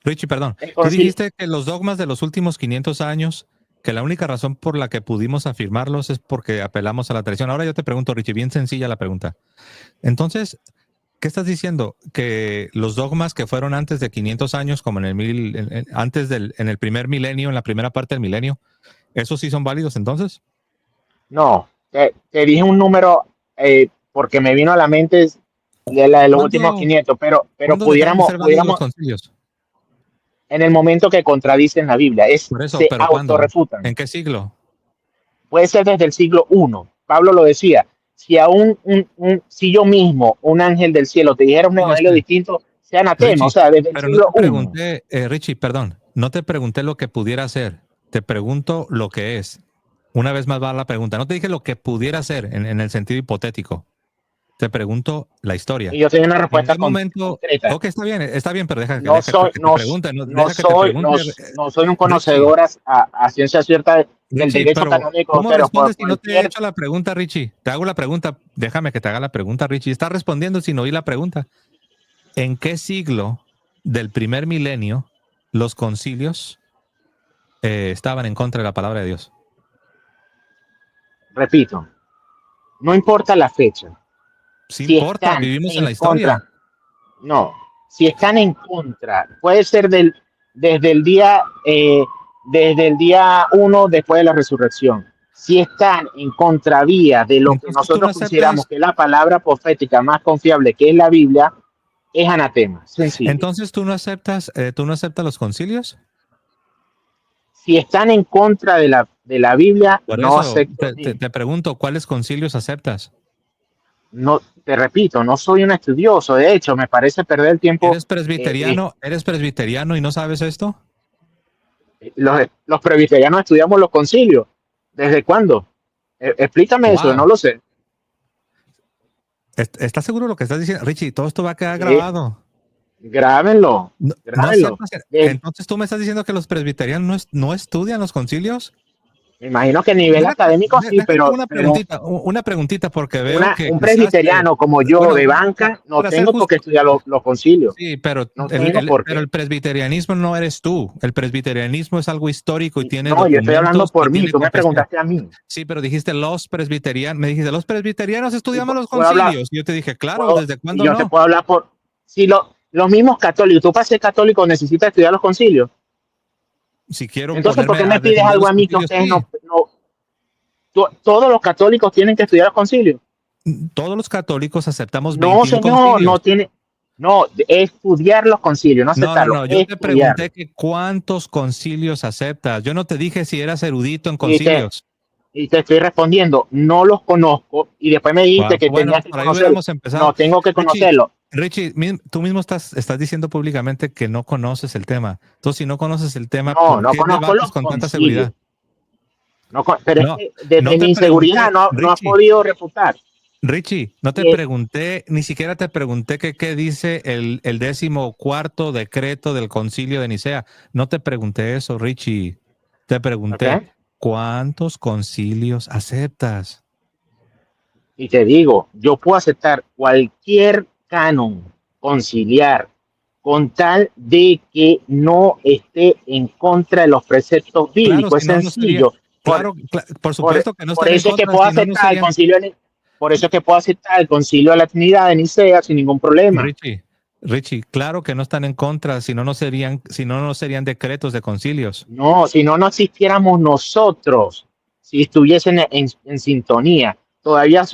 Richie, perdón, el tú concilio, dijiste que los dogmas de los últimos 500 años, que la única razón por la que pudimos afirmarlos es porque apelamos a la tradición. Ahora yo te pregunto, Richie, bien sencilla la pregunta. Entonces, ¿qué estás diciendo? Que los dogmas que fueron antes de 500 años, como en el primer milenio, en la primera parte del milenio, ¿esos sí son válidos entonces? no, te dije un número porque me vino a la mente y es la de los últimos ¿Cuándo, 500, pero cuándo dejaron de ser válidos los pudiéramos concilios? en el momento que contradicen la Biblia, Por eso, se pero ¿cuándo? autorrefutan. ¿En qué siglo? Puede ser desde el siglo I. Pablo lo decía, si aún si yo mismo, un ángel del cielo, te dijera un Sí, yo evangelio sé. distinto, sea anatema, o Richie, sea, desde el pero no siglo te I. pregunté, Richie, perdón, no te pregunté lo que pudiera ser, te pregunto lo que es. Una vez más va la pregunta, no te dije lo que pudiera ser en el sentido hipotético, te pregunto la Y historia. yo tengo una ¿En respuesta qué momento? concreta. Ok, está bien, pero No soy, que te no, pregunte, no deja que te soy, no, pregunte, no soy un Richie, conocedor a ciencia cierta del Richie, derecho pero canónico, ¿cómo pero por respondes si no te he cualquier. hecho la pregunta, Richie? Te hago la pregunta, déjame que te haga la pregunta, Richie. Estás respondiendo sin oír la pregunta. ¿En qué siglo del primer milenio los concilios estaban en contra de la palabra de Dios? Repito, no importa la fecha, Sí si importa, están vivimos en en la historia. contra, no, si están en contra, puede ser desde el día, desde el día uno después de la resurrección. Si están en contravía de lo que Entonces tú no nosotros consideramos aceptas, que es la palabra profética más confiable, que es la Biblia, es anatema, sencillo. entonces tú no aceptas los concilios. Si están en contra de la Biblia, Por no eso acepto. te pregunto, ¿cuáles concilios aceptas? No, te repito, no soy un estudioso. De hecho, me parece perder el tiempo. Eres presbiteriano y no sabes esto? Los presbiterianos estudiamos los concilios. ¿Desde cuándo? Explícame eso, no Wow. lo sé. ¿Estás seguro de lo que estás diciendo? Richie, todo esto va a quedar Eh, grabado. Grábenlo, No, no grábenlo. aceptas. Entonces tú me estás diciendo que los presbiterianos no estudian los concilios. Me imagino que a nivel académico sí, Déjate pero una preguntita, porque veo que un usaste, presbiteriano como yo bueno, de banca no para ser tengo por qué justo, estudiar los concilios. sí, pero No tengo por pero qué. el presbiterianismo no eres tú. El presbiterianismo es algo histórico y tiene No, yo estoy hablando documentos y por mí. tiene Tú me confesión. preguntaste a mí. Sí, pero dijiste los presbiterianos, me dijiste, los presbiterianos Y estudiamos los puedo hablar, concilios. Y yo te dije, claro, puedo, ¿desde y cuándo yo te no? puedo hablar por, si los mismos católicos, tú para ser católico necesitas estudiar los concilios. Si quiero Entonces, ¿por ponerme qué a me pides defender algo los a mí que concilios, ustedes sí. todos los católicos tienen que estudiar los concilios? Todos los católicos aceptamos No, 21 señor, no concilios. tiene, no, estudiar los concilios, no aceptarlos, No. Yo te pregunté estudiarlos. que cuántos concilios aceptas. Yo no te dije si eras erudito en Y te, concilios. y te estoy respondiendo, no los conozco, y después me dijiste que Bueno, tenías que por ahí conocerlos. hubiéramos empezado. No, tengo que Richie, conocerlos. tú mismo estás diciendo públicamente que no conoces el tema. Entonces, si no conoces el tema, No, ¿por no qué conozco debates los con tanta concilios. seguridad? No, pero es No, que no desde mi te inseguridad pregunté, no has podido refutar. Richie, no te Y es, pregunté, ni siquiera te pregunté que qué dice el 14º decreto del concilio de Nicea. No te pregunté eso, Richie. Te pregunté, ¿ok? ¿cuántos concilios aceptas? Y te digo, yo puedo aceptar cualquier canon conciliar con tal de que no esté en contra de los preceptos Claro, bíblicos. si Es no, no sería, sencillo. Por, por por, supuesto que no por estaría en eso es que contra, puedo si no, no aceptar el serían, concilio, por eso es que puedo aceptar el concilio de la Trinidad de Nicea sin ningún problema. Richie, Richie, claro que no están en contra, si no, no serían decretos de concilios. No, si no, no existiéramos nosotros, si estuviesen en sintonía, todavía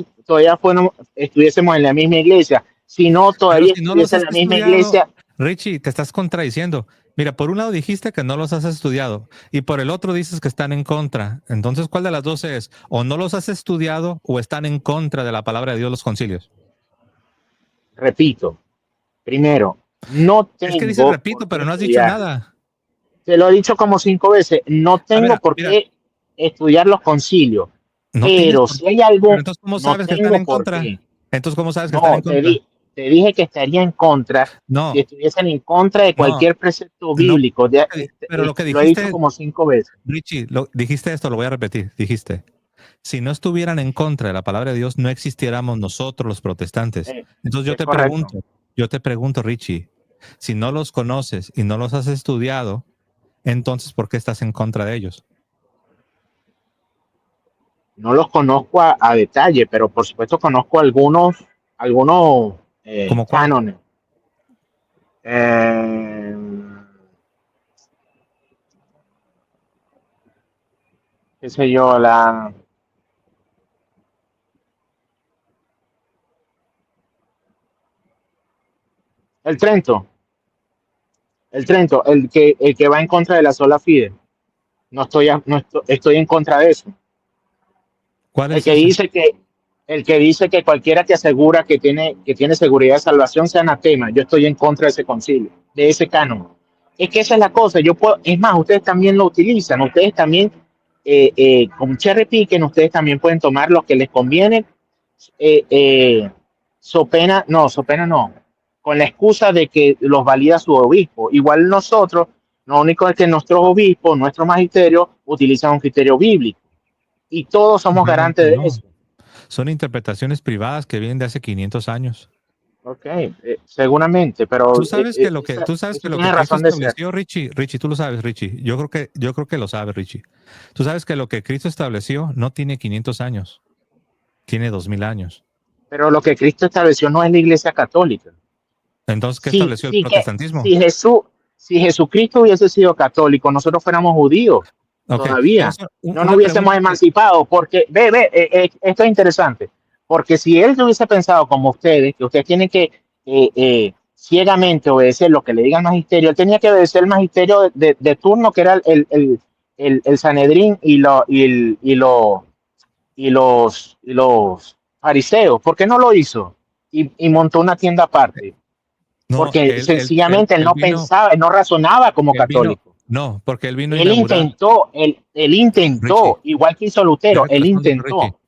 estuviésemos en la misma iglesia, si no, Pero todavía si no los estuviese en has la misma estudiado, iglesia. Richie, te estás contradiciendo. Mira, por un lado dijiste que no los has estudiado y por el otro dices que están en contra. Entonces, ¿cuál de las dos es? ¿O no los has estudiado o están en contra de la palabra de Dios los concilios? Repito, primero, no Es que dices tengo por repito, qué pero no has dicho estudiarlo. nada. Te lo he dicho como 5 veces, no A ver, tengo por mira, qué estudiar los concilios, no tienes pero por si hay pero algo, entonces, ¿cómo no sabes que están tengo en por qué. contra? Entonces, ¿cómo sabes que están en No, contra? te dije que estaría en contra si No, estuviesen en contra de no, cualquier precepto no. bíblico. Pero lo que Lo he dicho dijiste, como 5 veces. Richie, dijiste esto, lo voy a repetir. Dijiste, si no estuvieran en contra de la palabra de Dios, no existiéramos nosotros los protestantes. Eh, Entonces es correcto. yo te pregunto, Richie, si no los conoces y no los has estudiado, entonces ¿por qué estás en contra de ellos? No los conozco a detalle, pero por supuesto conozco algunos ¿Cómo cuál? cánones. Eh, qué sé yo, El Trento, el que va en contra de la sola fide. No estoy en contra de eso. ¿Cuál El es que ese? dice que, el que dice que cualquiera que asegura que tiene seguridad de salvación sea anatema. Yo estoy en contra de ese concilio, de ese canon. Es que esa es la cosa. Es más, ustedes también lo utilizan. Ustedes también, con cherry picking, ustedes también pueden tomar lo que les conviene. Eh, eh, so pena no, con la excusa de que los valida su obispo. Igual nosotros, lo único es que nuestros obispos, nuestro magisterio, utilizan un criterio bíblico y todos somos Realmente garantes de no. eso. Son interpretaciones privadas que vienen de hace 500 años. Ok, seguramente, pero Tú sabes que eso lo que tiene Cristo razón de ser. estableció, Richie, tú lo sabes, Richie. Yo creo que lo sabes, Richie. Tú sabes que lo que Cristo estableció no tiene 500 años, tiene 2000 años. Pero lo que Cristo estableció no es la Iglesia Católica. Entonces, ¿qué Si, estableció el si, que, protestantismo? si, Jesús, si Jesucristo hubiese sido católico, nosotros fuéramos judíos Ok, todavía. No nos una hubiésemos pregunta que... emancipado, porque, esto es interesante, porque si él hubiese pensado como ustedes, que ustedes tienen que ciegamente obedecer lo que le diga el magisterio, él tenía que obedecer el magisterio de turno, que era el Sanedrín y los fariseos. ¿Por qué no lo hizo? Y montó una tienda aparte. No, Porque sencillamente él él no pensaba, él no razonaba como él vino, católico. no, porque él vino a Él inaugurar, intentó, él Richie, intentó, igual que hizo Lutero, déjate él respondo, Richie. intentó.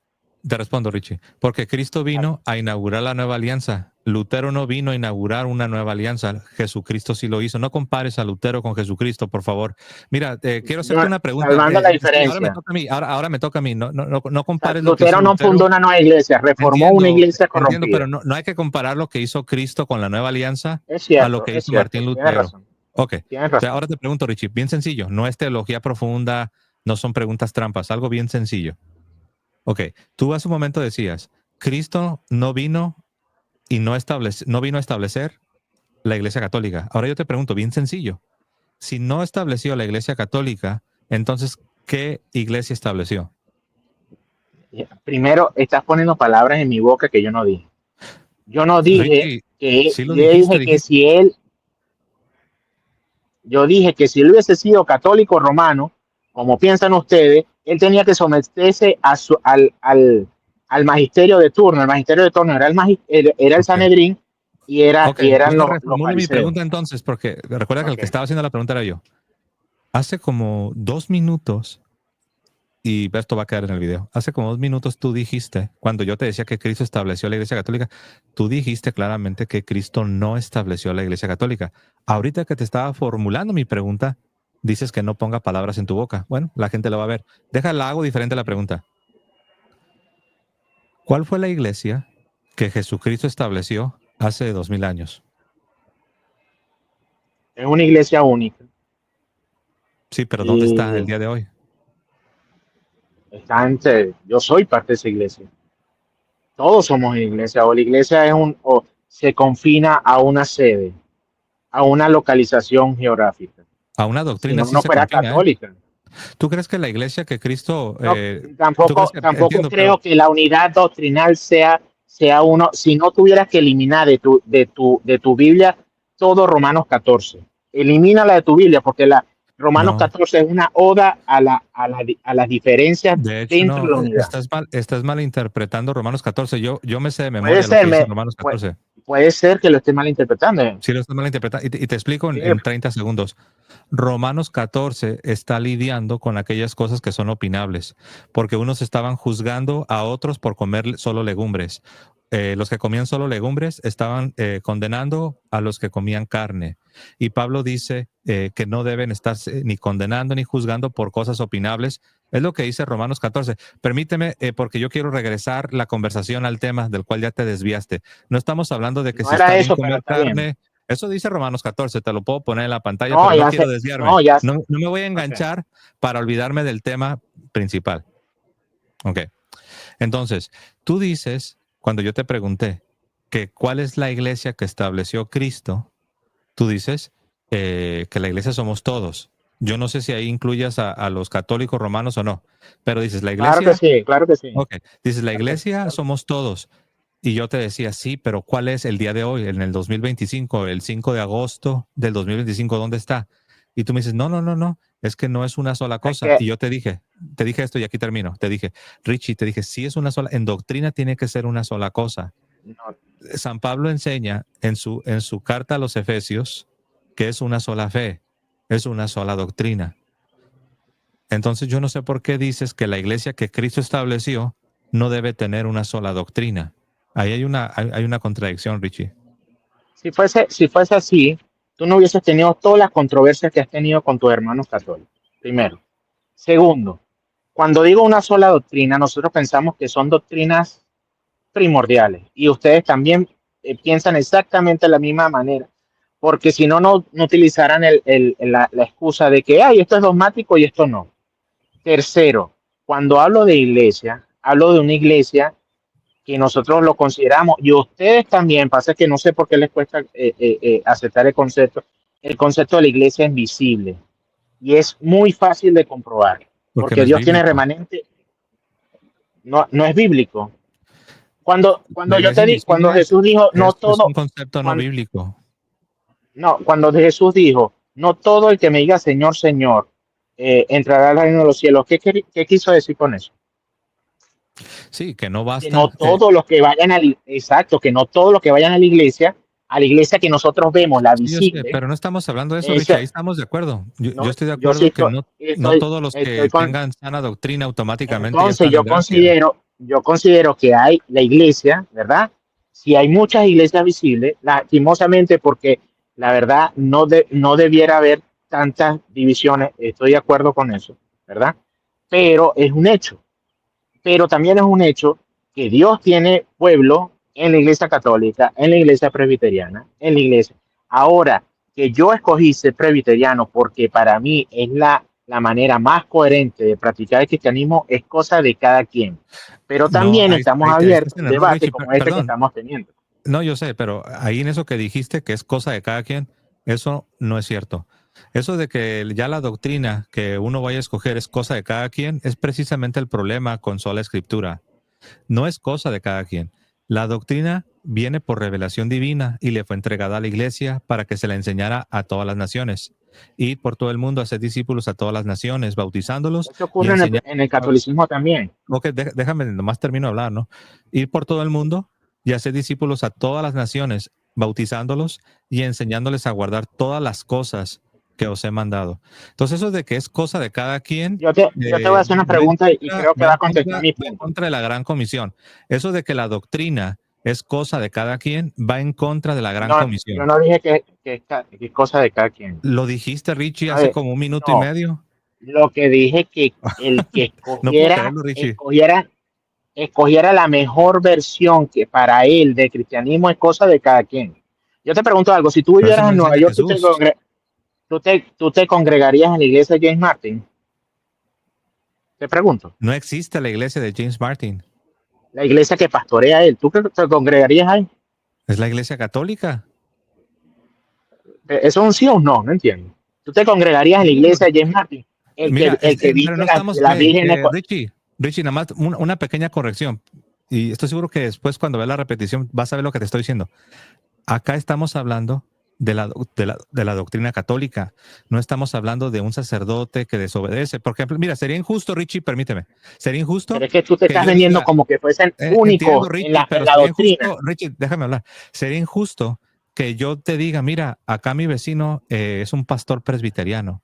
Te respondo, Richie. Porque Cristo vino a inaugurar la nueva alianza. Lutero no vino a inaugurar una nueva alianza. Jesucristo sí lo hizo. No compares a Lutero con Jesucristo, por favor. Mira, quiero hacerte una pregunta. Salvando la Sí, ahora me diferencia. toca a mí. Ahora me toca a mí. No compares lo que hizo Lutero no fundó Lutero. una nueva iglesia, reformó una iglesia Entiendo, pero corrompida. no hay que comparar lo que hizo Cristo con la nueva alianza a lo que Es hizo cierto, Martín tienes Lutero. razón, Ok. tienes razón. Ahora te pregunto, Richie, bien sencillo. No es teología profunda, no son preguntas trampas, algo bien sencillo. Ok, tú hace un momento decías, Cristo no vino y no vino a establecer la Iglesia Católica. Ahora yo te pregunto, bien sencillo, si no estableció la Iglesia Católica, entonces, ¿qué iglesia estableció? Primero, estás poniendo palabras en mi boca que yo no dije. Yo no dije Richie, que, sí lo yo dije que dijiste. yo dije que si él hubiese sido católico romano, como piensan ustedes, él tenía que someterse al magisterio de turno. El magisterio de turno era el Ok, Sanedrín ok, y eran entonces los reformule mi fariseos. pregunta entonces, porque recuerda que el que Okay. estaba haciendo la pregunta era yo. Hace como 2 minutos, y esto va a quedar en el video. Hace como 2 minutos tú dijiste, cuando yo te decía que Cristo estableció la Iglesia Católica, tú dijiste claramente que Cristo no estableció la Iglesia Católica. Ahorita que te estaba formulando mi pregunta, dices que no ponga palabras en tu boca. Bueno, la gente lo va a ver. Déjala, hago diferente la pregunta. ¿Cuál fue la iglesia que Jesucristo estableció hace 2000 años? Es una iglesia única. Sí, pero ¿dónde está el Y día de hoy? yo soy parte de esa iglesia. Todos somos iglesia, o la iglesia o se confina a una sede, a una localización geográfica. A una Si doctrina no, sí no se fuera confina, ¿eh? católica. ¿Tú crees que la iglesia que Cristo, No, tú crees que, tampoco entiendo, creo pero que la unidad doctrinal sea uno, si no tuvieras que eliminar de tu Biblia todo Romanos 14. Elimínala de tu Biblia, porque Romanos no, 14 es una oda a las diferencias de hecho dentro de no, la unidad. estás mal interpretando Romanos 14. Yo me sé de Puede memoria lo ser, que dice Romanos puede, 14. puede ser que lo esté malinterpretando. Sí, lo estás mal interpretando. Y te explico Sí, en 30 segundos. Romanos 14 está lidiando con aquellas cosas que son opinables, porque unos estaban juzgando a otros por comer solo legumbres. Los que comían solo legumbres estaban condenando a los que comían carne. Y Pablo dice que no deben estar ni condenando ni juzgando por cosas opinables. Es lo que dice Romanos 14. Permíteme, porque yo quiero regresar la conversación al tema del cual ya te desviaste. No estamos hablando de que no si está era bien eso, pero comer está bien. carne. Eso dice Romanos 14, te lo puedo poner en la pantalla, No, pero no ya quiero sé, desviarme. no, ya sé. No me voy a Ok. enganchar para olvidarme del tema principal. Ok. Entonces, tú dices, cuando yo te pregunté que cuál es la iglesia que estableció Cristo, tú dices que la iglesia somos todos. Yo no sé si ahí incluyas a los católicos romanos o no, pero dices la Claro que iglesia, sí, claro que sí. ok, dices la Claro que sí, iglesia claro que sí. somos todos. Y yo te decía, sí, pero ¿cuál es el día de hoy, en el 2025, el 5 de agosto del 2025, dónde está? Y tú me dices, no, no, no, no, es que no es una sola Es cosa. que Y yo te dije esto y aquí termino. Te dije, Richie, te dije, sí es una sola, en doctrina tiene que ser una sola cosa. no, San Pablo enseña en su carta a los Efesios que es una sola fe, es una sola doctrina. Entonces yo no sé por qué dices que la iglesia que Cristo estableció no debe tener una sola doctrina. Ahí hay una contradicción, Richie. si fuese así, tú no hubieses tenido todas las controversias que has tenido con tus hermanos católicos, primero. Segundo, cuando digo una sola doctrina, nosotros pensamos que son doctrinas primordiales y ustedes también piensan exactamente de la misma manera, porque si no, no utilizarán la excusa de que, ay, esto es dogmático y esto no. Tercero, cuando hablo de iglesia, hablo de una iglesia que nosotros lo consideramos, y ustedes también, pasa que no sé por qué les cuesta aceptar el concepto de la iglesia invisible, y es muy fácil de comprobar, Porque no porque es Dios tiene bíblico. remanente, no es bíblico. La iglesia Cuando invisible Jesús dijo, no es un todo, concepto no cuando, bíblico. no, cuando Jesús dijo, no todo el que me diga Señor, Señor, entrará al reino de los cielos, ¿qué quiso decir con eso? Sí, que no Que no basta. todos los que vayan exacto, que no todos los que vayan a la iglesia que nosotros vemos, la Sí, yo sé, visible, pero no estamos hablando de eso, Richie. esa, Ahí estamos de acuerdo. Yo no, estoy de yo sí acuerdo que no todos los estoy que con, tengan sana doctrina automáticamente ya entonces están en gracia. yo considero que hay la iglesia, ¿verdad? Si hay muchas iglesias visibles, lastimosamente porque la verdad no debiera haber tantas divisiones, estoy de acuerdo con eso, ¿verdad? Pero es un hecho. Pero también es un hecho que Dios tiene pueblo en la iglesia católica, en la iglesia presbiteriana, en la iglesia. Ahora, que yo escogí ser presbiteriano porque para mí es la manera más coherente de practicar el cristianismo, es cosa de cada quien. Pero No, también estamos ahí estás abiertos a en un error, debate Richie. como este que Perdón. estamos teniendo. No, yo sé, pero ahí en eso que dijiste que es cosa de cada quien, eso no es cierto. Eso de que ya la doctrina que uno vaya a escoger es cosa de cada quien, es precisamente el problema con sola escritura. No es cosa de cada quien. La doctrina viene por revelación divina y le fue entregada a la iglesia para que se la enseñara a todas las naciones. Ir por todo el mundo, hacer discípulos a todas las naciones, bautizándolos Eso y ocurre enseñando. en el catolicismo también. Ok, déjame, nomás termino de hablar, ¿no? Ir por todo el mundo y hacer discípulos a todas las naciones, bautizándolos y enseñándoles a guardar todas las cosas que os he mandado. Entonces, eso de que es cosa de cada quien, Yo te voy a hacer una pregunta y creo que va a contestar mi va en punto. contra de la gran comisión. Eso de que la doctrina es cosa de cada quien, va en contra de la gran No, yo comisión. no dije que es cosa de cada quien. Lo dijiste, Richie, A hace ver, como un minuto y no, medio. lo que dije que el que No puedo creerlo, Richie. escogiera la mejor versión que para él de cristianismo es cosa de cada quien. Yo te pregunto algo, si tú Pero eso vivieras no en Nueva enseña York, Jesús. tú te congregarías en la iglesia de James Martin? Te pregunto, No existe la iglesia de James Martin. la iglesia que pastorea él, ¿tú te congregarías ahí? Es la iglesia católica. ¿Eso es un sí o un no? No entiendo. ¿Tú te congregarías en la Sí, iglesia de James Martin? mira, El que pero viste no estamos, la Virgen. Richie, nada más una pequeña corrección. Y estoy seguro que después cuando veas la repetición vas a ver lo que te estoy diciendo. Acá estamos hablando de la doctrina católica. No estamos hablando de un sacerdote que desobedece. Por ejemplo, mira, sería injusto, Richie, permíteme. Sería Pero injusto es que tú te que estás yo vendiendo diga, como que fuesen entiendo, únicos Richie, en pero la sería doctrina. injusto, Richie, déjame hablar. Sería injusto que yo te diga, mira, acá mi vecino es un pastor presbiteriano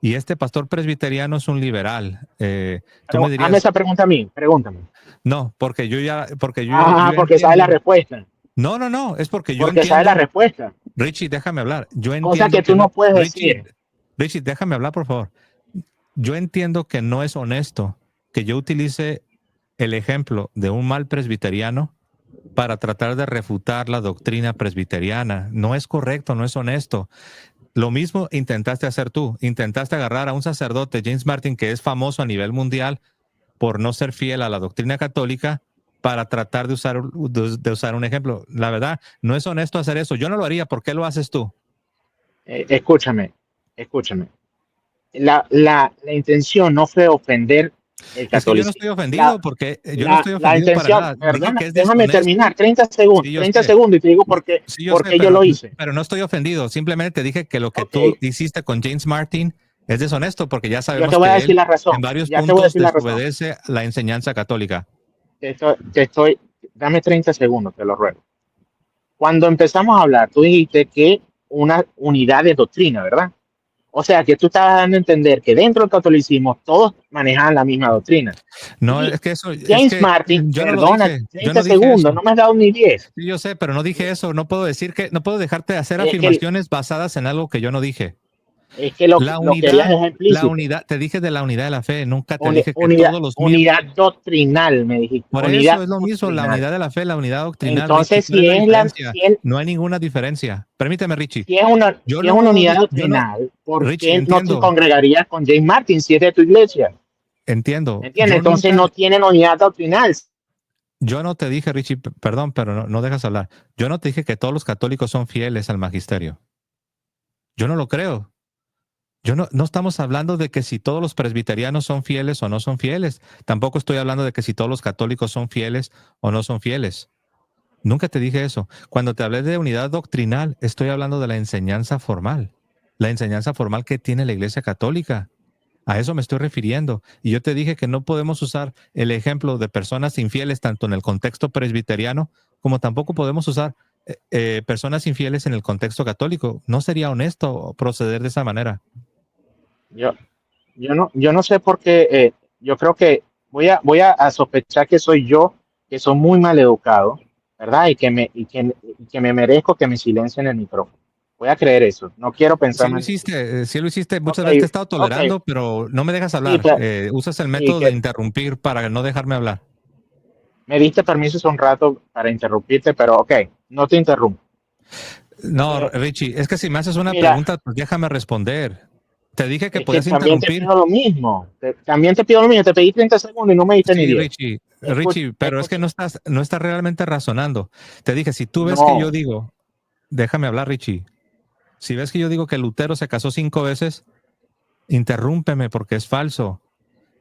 y este pastor presbiteriano es un liberal. Tú me Pero hazme dirías, esa pregunta a mí, pregúntame. no, yo Ah, ya porque sabes la entiendo. respuesta. No, no, no, es porque yo Porque sabes la entiendo, respuesta. Richie, déjame hablar. Yo Cosa entiendo que que tú no, no puedes decir. Richie, déjame hablar, por favor. Yo entiendo que no es honesto que yo utilice el ejemplo de un mal presbiteriano para tratar de refutar la doctrina presbiteriana. No es correcto, no es honesto. Lo mismo intentaste hacer tú. Intentaste agarrar a un sacerdote, James Martin, que es famoso a nivel mundial por no ser fiel a la doctrina católica, para tratar de usar un ejemplo. La verdad, no es honesto hacer eso. Yo no lo haría. ¿Por qué lo haces tú? Escúchame, escúchame. La intención no fue ofender el Es que yo no estoy catolicismo. ofendido porque yo no estoy La ofendido para intención, nada. Dije perdona, que es déjame terminar, deshonesto. 30 segundos, Sí, yo 30 sé. segundos y te digo Sí, yo por sé, qué yo lo hice. pero no estoy ofendido. Simplemente te dije que lo que Ok, tú hiciste con James Martin es deshonesto porque ya yo te sabemos voy a que decir él la en razón, varios ya te voy a puntos decir la razón. desobedece la enseñanza católica. Te estoy, dame 30 segundos, te lo ruego. Cuando empezamos a hablar, tú dijiste que una unidad de doctrina, ¿verdad? O sea, que tú estabas dando a entender que dentro del catolicismo todos manejaban la misma doctrina. No, Y es que eso, es James que Martin, yo no lo perdona, dije, yo 30 no dije segundos, eso. no me has dado ni 10. Sí, yo sé, pero no dije eso. No puedo decir que, no puedo dejarte de hacer Es que, afirmaciones basadas en algo que yo no dije. es que lo querías dejar La implícito. unidad, te dije de la unidad de la fe, nunca te dije que Unidad, todos los miembros. unidad doctrinal, me dijiste, Por eso unidad es lo mismo, la doctrinal. unidad de la fe, la unidad doctrinal, Richie. Entonces, ¿Cuál es la diferencia? No hay ninguna diferencia. Permíteme, Richie. si es una unidad Yo no, doctrinal, ¿por Richie, qué no te entiendo, congregarías con James Martin si es de tu iglesia? entiendo. ¿Entiendes? Entonces no tienen unidad doctrinal. Yo no te dije, Richie, perdón, pero no dejas hablar. Yo no te dije que todos los católicos son fieles al magisterio. Yo no lo creo. No estamos hablando de que si todos los presbiterianos son fieles o no son fieles. Tampoco estoy hablando de que si todos los católicos son fieles o no son fieles. Nunca te dije eso. Cuando te hablé de unidad doctrinal, estoy hablando de la enseñanza formal. La enseñanza formal que tiene la Iglesia Católica. A eso me estoy refiriendo. Y yo te dije que no podemos usar el ejemplo de personas infieles tanto en el contexto presbiteriano como tampoco podemos usar personas infieles en el contexto católico. No sería honesto proceder de esa manera. Yo, yo no sé por qué, yo creo que a sospechar que soy yo, que soy muy mal educado, ¿verdad? Y que me merezco que me silencien el micrófono. Voy a creer eso. No quiero pensar más. Sí lo hiciste, Ok, muchas veces te he estado ok. tolerando, pero no me dejas Sí, hablar. Usas el sí, método de interrumpir para no dejarme hablar. me diste permiso hace un rato para interrumpirte, pero ok, no te interrumpo. No, Eh, Richie, es que si me haces una mira, pregunta, pues déjame responder. Te dije que es que podías también te interrumpir. pido lo mismo. También te pido lo mismo. Te pedí 30 segundos y no me diste ni Sí, 10. Richie, pero es que Escucha. no estás realmente razonando. Te dije, si tú ves que yo No, digo, déjame hablar, Richie. Si ves que yo digo que Lutero se casó 5 veces, interrúmpeme porque es falso.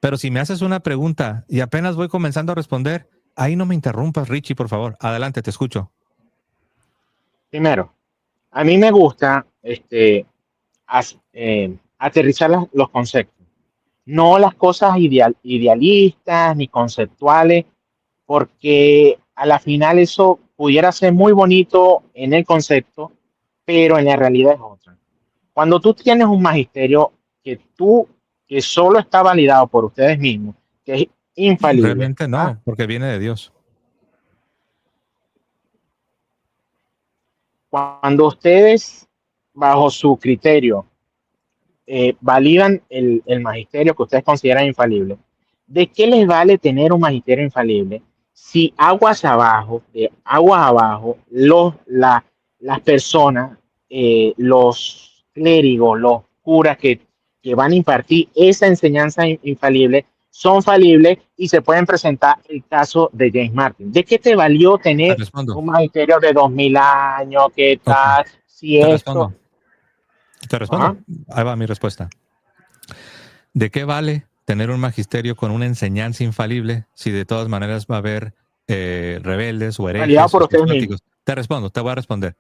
Pero si me haces una pregunta y apenas voy comenzando a responder, ahí no me interrumpas, Richie, por favor. Adelante, te escucho. primero, a mí me gusta aterrizar los conceptos, no las cosas idealistas ni conceptuales, porque a la final eso pudiera ser muy bonito en el concepto, pero en la realidad es otra. Cuando tú tienes un magisterio que solo está validado por ustedes mismos, que es infalible, Realmente ¿verdad? no, porque viene de Dios. Cuando ustedes, bajo su criterio, validan el magisterio que ustedes consideran infalible, ¿de qué les vale tener un magisterio infalible si aguas abajo, las personas, los clérigos, los curas que van a impartir esa enseñanza infalible, son falibles y se pueden presentar el caso de James Martin? ¿De qué te valió Te tener respondo. un magisterio de 2000 años? ¿Qué Ok, tal? Si te esto... respondo. Te respondo. Ajá. Ahí va mi respuesta. ¿De qué vale tener un magisterio con una enseñanza infalible si de todas maneras va a haber rebeldes o Validado herejes por o ustedes mismos. cismáticos? Te respondo, te voy a responder.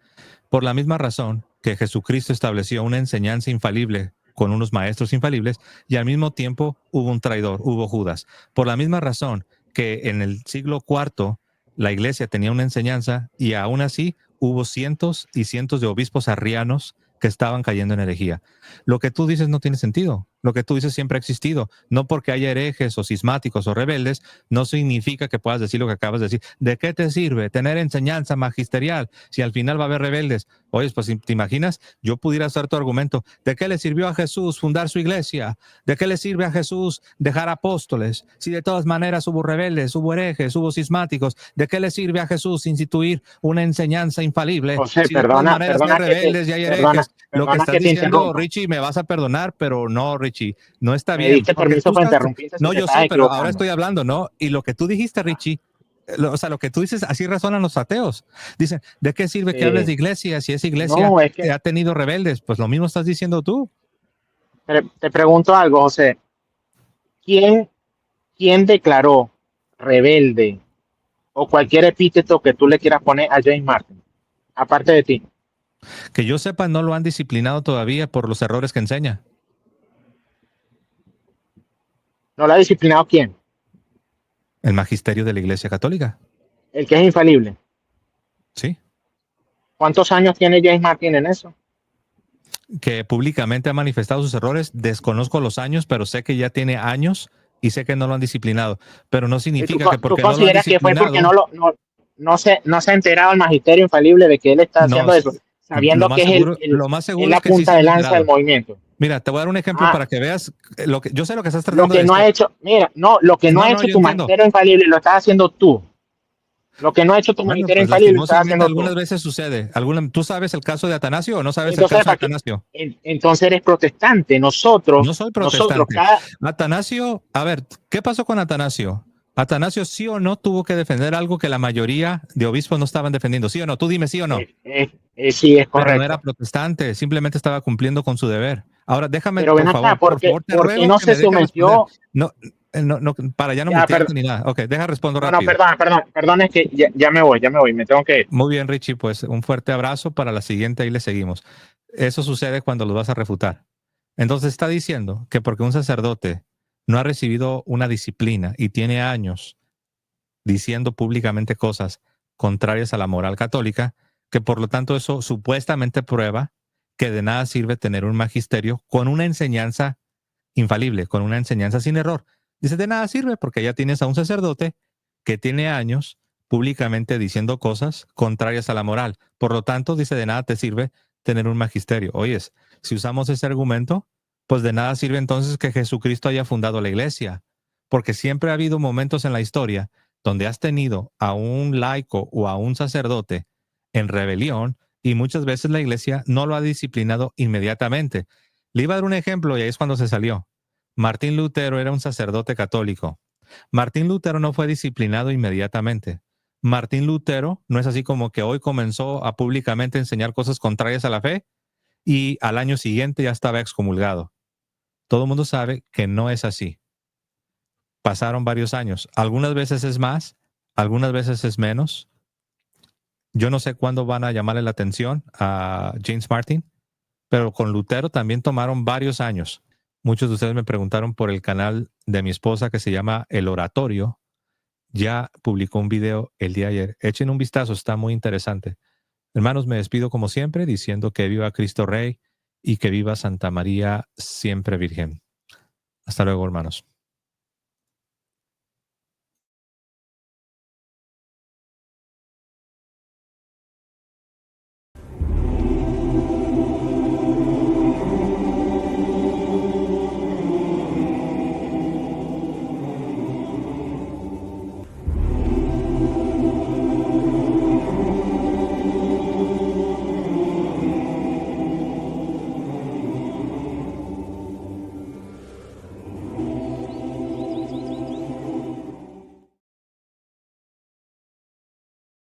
Por la misma razón que Jesucristo estableció una enseñanza infalible con unos maestros infalibles y al mismo tiempo hubo un traidor, hubo Judas. Por la misma razón que en el siglo IV la iglesia tenía una enseñanza y aún así hubo cientos y cientos de obispos arrianos que estaban cayendo en herejía. Lo que tú dices no tiene sentido. Lo que tú dices siempre ha existido. No porque haya herejes o cismáticos o rebeldes, no significa que puedas decir lo que acabas de decir. ¿De qué te sirve tener enseñanza magisterial si al final va a haber rebeldes? Oye, pues si te imaginas, yo pudiera hacer tu argumento. ¿De qué le sirvió a Jesús fundar su iglesia? ¿De qué le sirve a Jesús dejar apóstoles? Si de todas maneras hubo rebeldes, hubo herejes, hubo cismáticos, ¿de qué le sirve a Jesús instituir una enseñanza infalible? José, Si de todas maneras hay perdona rebeldes y hay herejes. Lo que estás que te diciendo, interrumpa. Richie, me vas a perdonar, pero no, Richie, no está Me bien, diste porque permiso tú para estás, interrumpirte si no, te yo estás sé, pero ahora equivocando. estoy hablando, ¿no? Y lo que tú dijiste, Ah, Richie, o sea, lo que tú dices, así razonan los ateos. Dicen, ¿de qué sirve que hables eh, de iglesia si esa iglesia no, es que ha tenido rebeldes? Pues lo mismo estás diciendo tú. te pregunto algo, José. ¿Quién, ¿quién declaró rebelde o cualquier epíteto que tú le quieras poner a James Martin, aparte de ti? Que yo sepa, no lo han disciplinado todavía por los errores que enseña. ¿No lo ha disciplinado quién? El magisterio de la Iglesia Católica. El que es infalible. Sí. ¿Cuántos años tiene James Martin en eso? Que públicamente ha manifestado sus errores. Desconozco los años, pero sé que ya tiene años y sé que no lo han disciplinado. Pero no ¿Y significa que tú porque no lo han consideras que fue porque disciplinado, no se ha enterado el magisterio infalible de que él está no. haciendo eso, sabiendo que Lo más es seguro la es que sí punta se ha de lanza del enterado. movimiento? Mira, te voy a dar un ejemplo Ah, para que veas lo que yo sé lo que estás lo tratando que de no ha decir. hecho, mira, no, lo que no No, ha no, hecho yo tu entiendo. magisterio infalible lo estás haciendo tú. Lo que no ha hecho tu Bueno, magisterio pues infalible lo estás lastimosamente haciendo tú. algunas veces sucede. ¿Tú sabes el caso de Atanasio o no sabes el Entonces, caso de ¿para qué? Atanasio? Entonces eres protestante. No soy Nosotros, protestante. cada, Atanasio, a ver, ¿qué pasó con Atanasio? Atanasio sí o no tuvo que defender algo que la mayoría de obispos no estaban defendiendo. ¿Sí o no? Tú dime sí o no. sí, es Pero no era correcto. protestante, simplemente estaba cumpliendo con su deber. Ahora, déjame, Pero ven acá, por favor, te por qué ruego no que se me dejes responder. sometió? No, no, para ya no Ya, mutearte ni nada. Ok, deja responder no, rápido. perdón, es que ya me voy, me tengo que ir. Muy bien, Richie, pues un fuerte abrazo para la siguiente y le seguimos. Eso sucede cuando los vas a refutar. Entonces está diciendo que porque un sacerdote no ha recibido una disciplina y tiene años diciendo públicamente cosas contrarias a la moral católica, que por lo tanto eso supuestamente prueba que de nada sirve tener un magisterio con una enseñanza infalible, con una enseñanza sin error. Dice, de nada sirve porque ya tienes a un sacerdote que tiene años públicamente diciendo cosas contrarias a la moral. Por lo tanto, dice, de nada te sirve tener un magisterio. Oyes, si usamos ese argumento, pues de nada sirve entonces que Jesucristo haya fundado la iglesia, porque siempre ha habido momentos en la historia donde has tenido a un laico o a un sacerdote en rebelión y muchas veces la iglesia no lo ha disciplinado inmediatamente. Le iba a dar un ejemplo y ahí es cuando se salió. Martín Lutero era un sacerdote católico. Martín Lutero no fue disciplinado inmediatamente. Martín Lutero no es así como que hoy comenzó a públicamente enseñar cosas contrarias a la fe y al año siguiente ya estaba excomulgado. Todo el mundo sabe que no es así. Pasaron varios años. Algunas veces es más, algunas veces es menos. Yo no sé cuándo van a llamarle la atención a James Martin, pero con Lutero también tomaron varios años. Muchos de ustedes me preguntaron por el canal de mi esposa que se llama El Oratorio. Ya publicó un video el día de ayer. Echen un vistazo, está muy interesante. Hermanos, me despido como siempre diciendo que viva Cristo Rey y que viva Santa María siempre Virgen. Hasta luego, hermanos.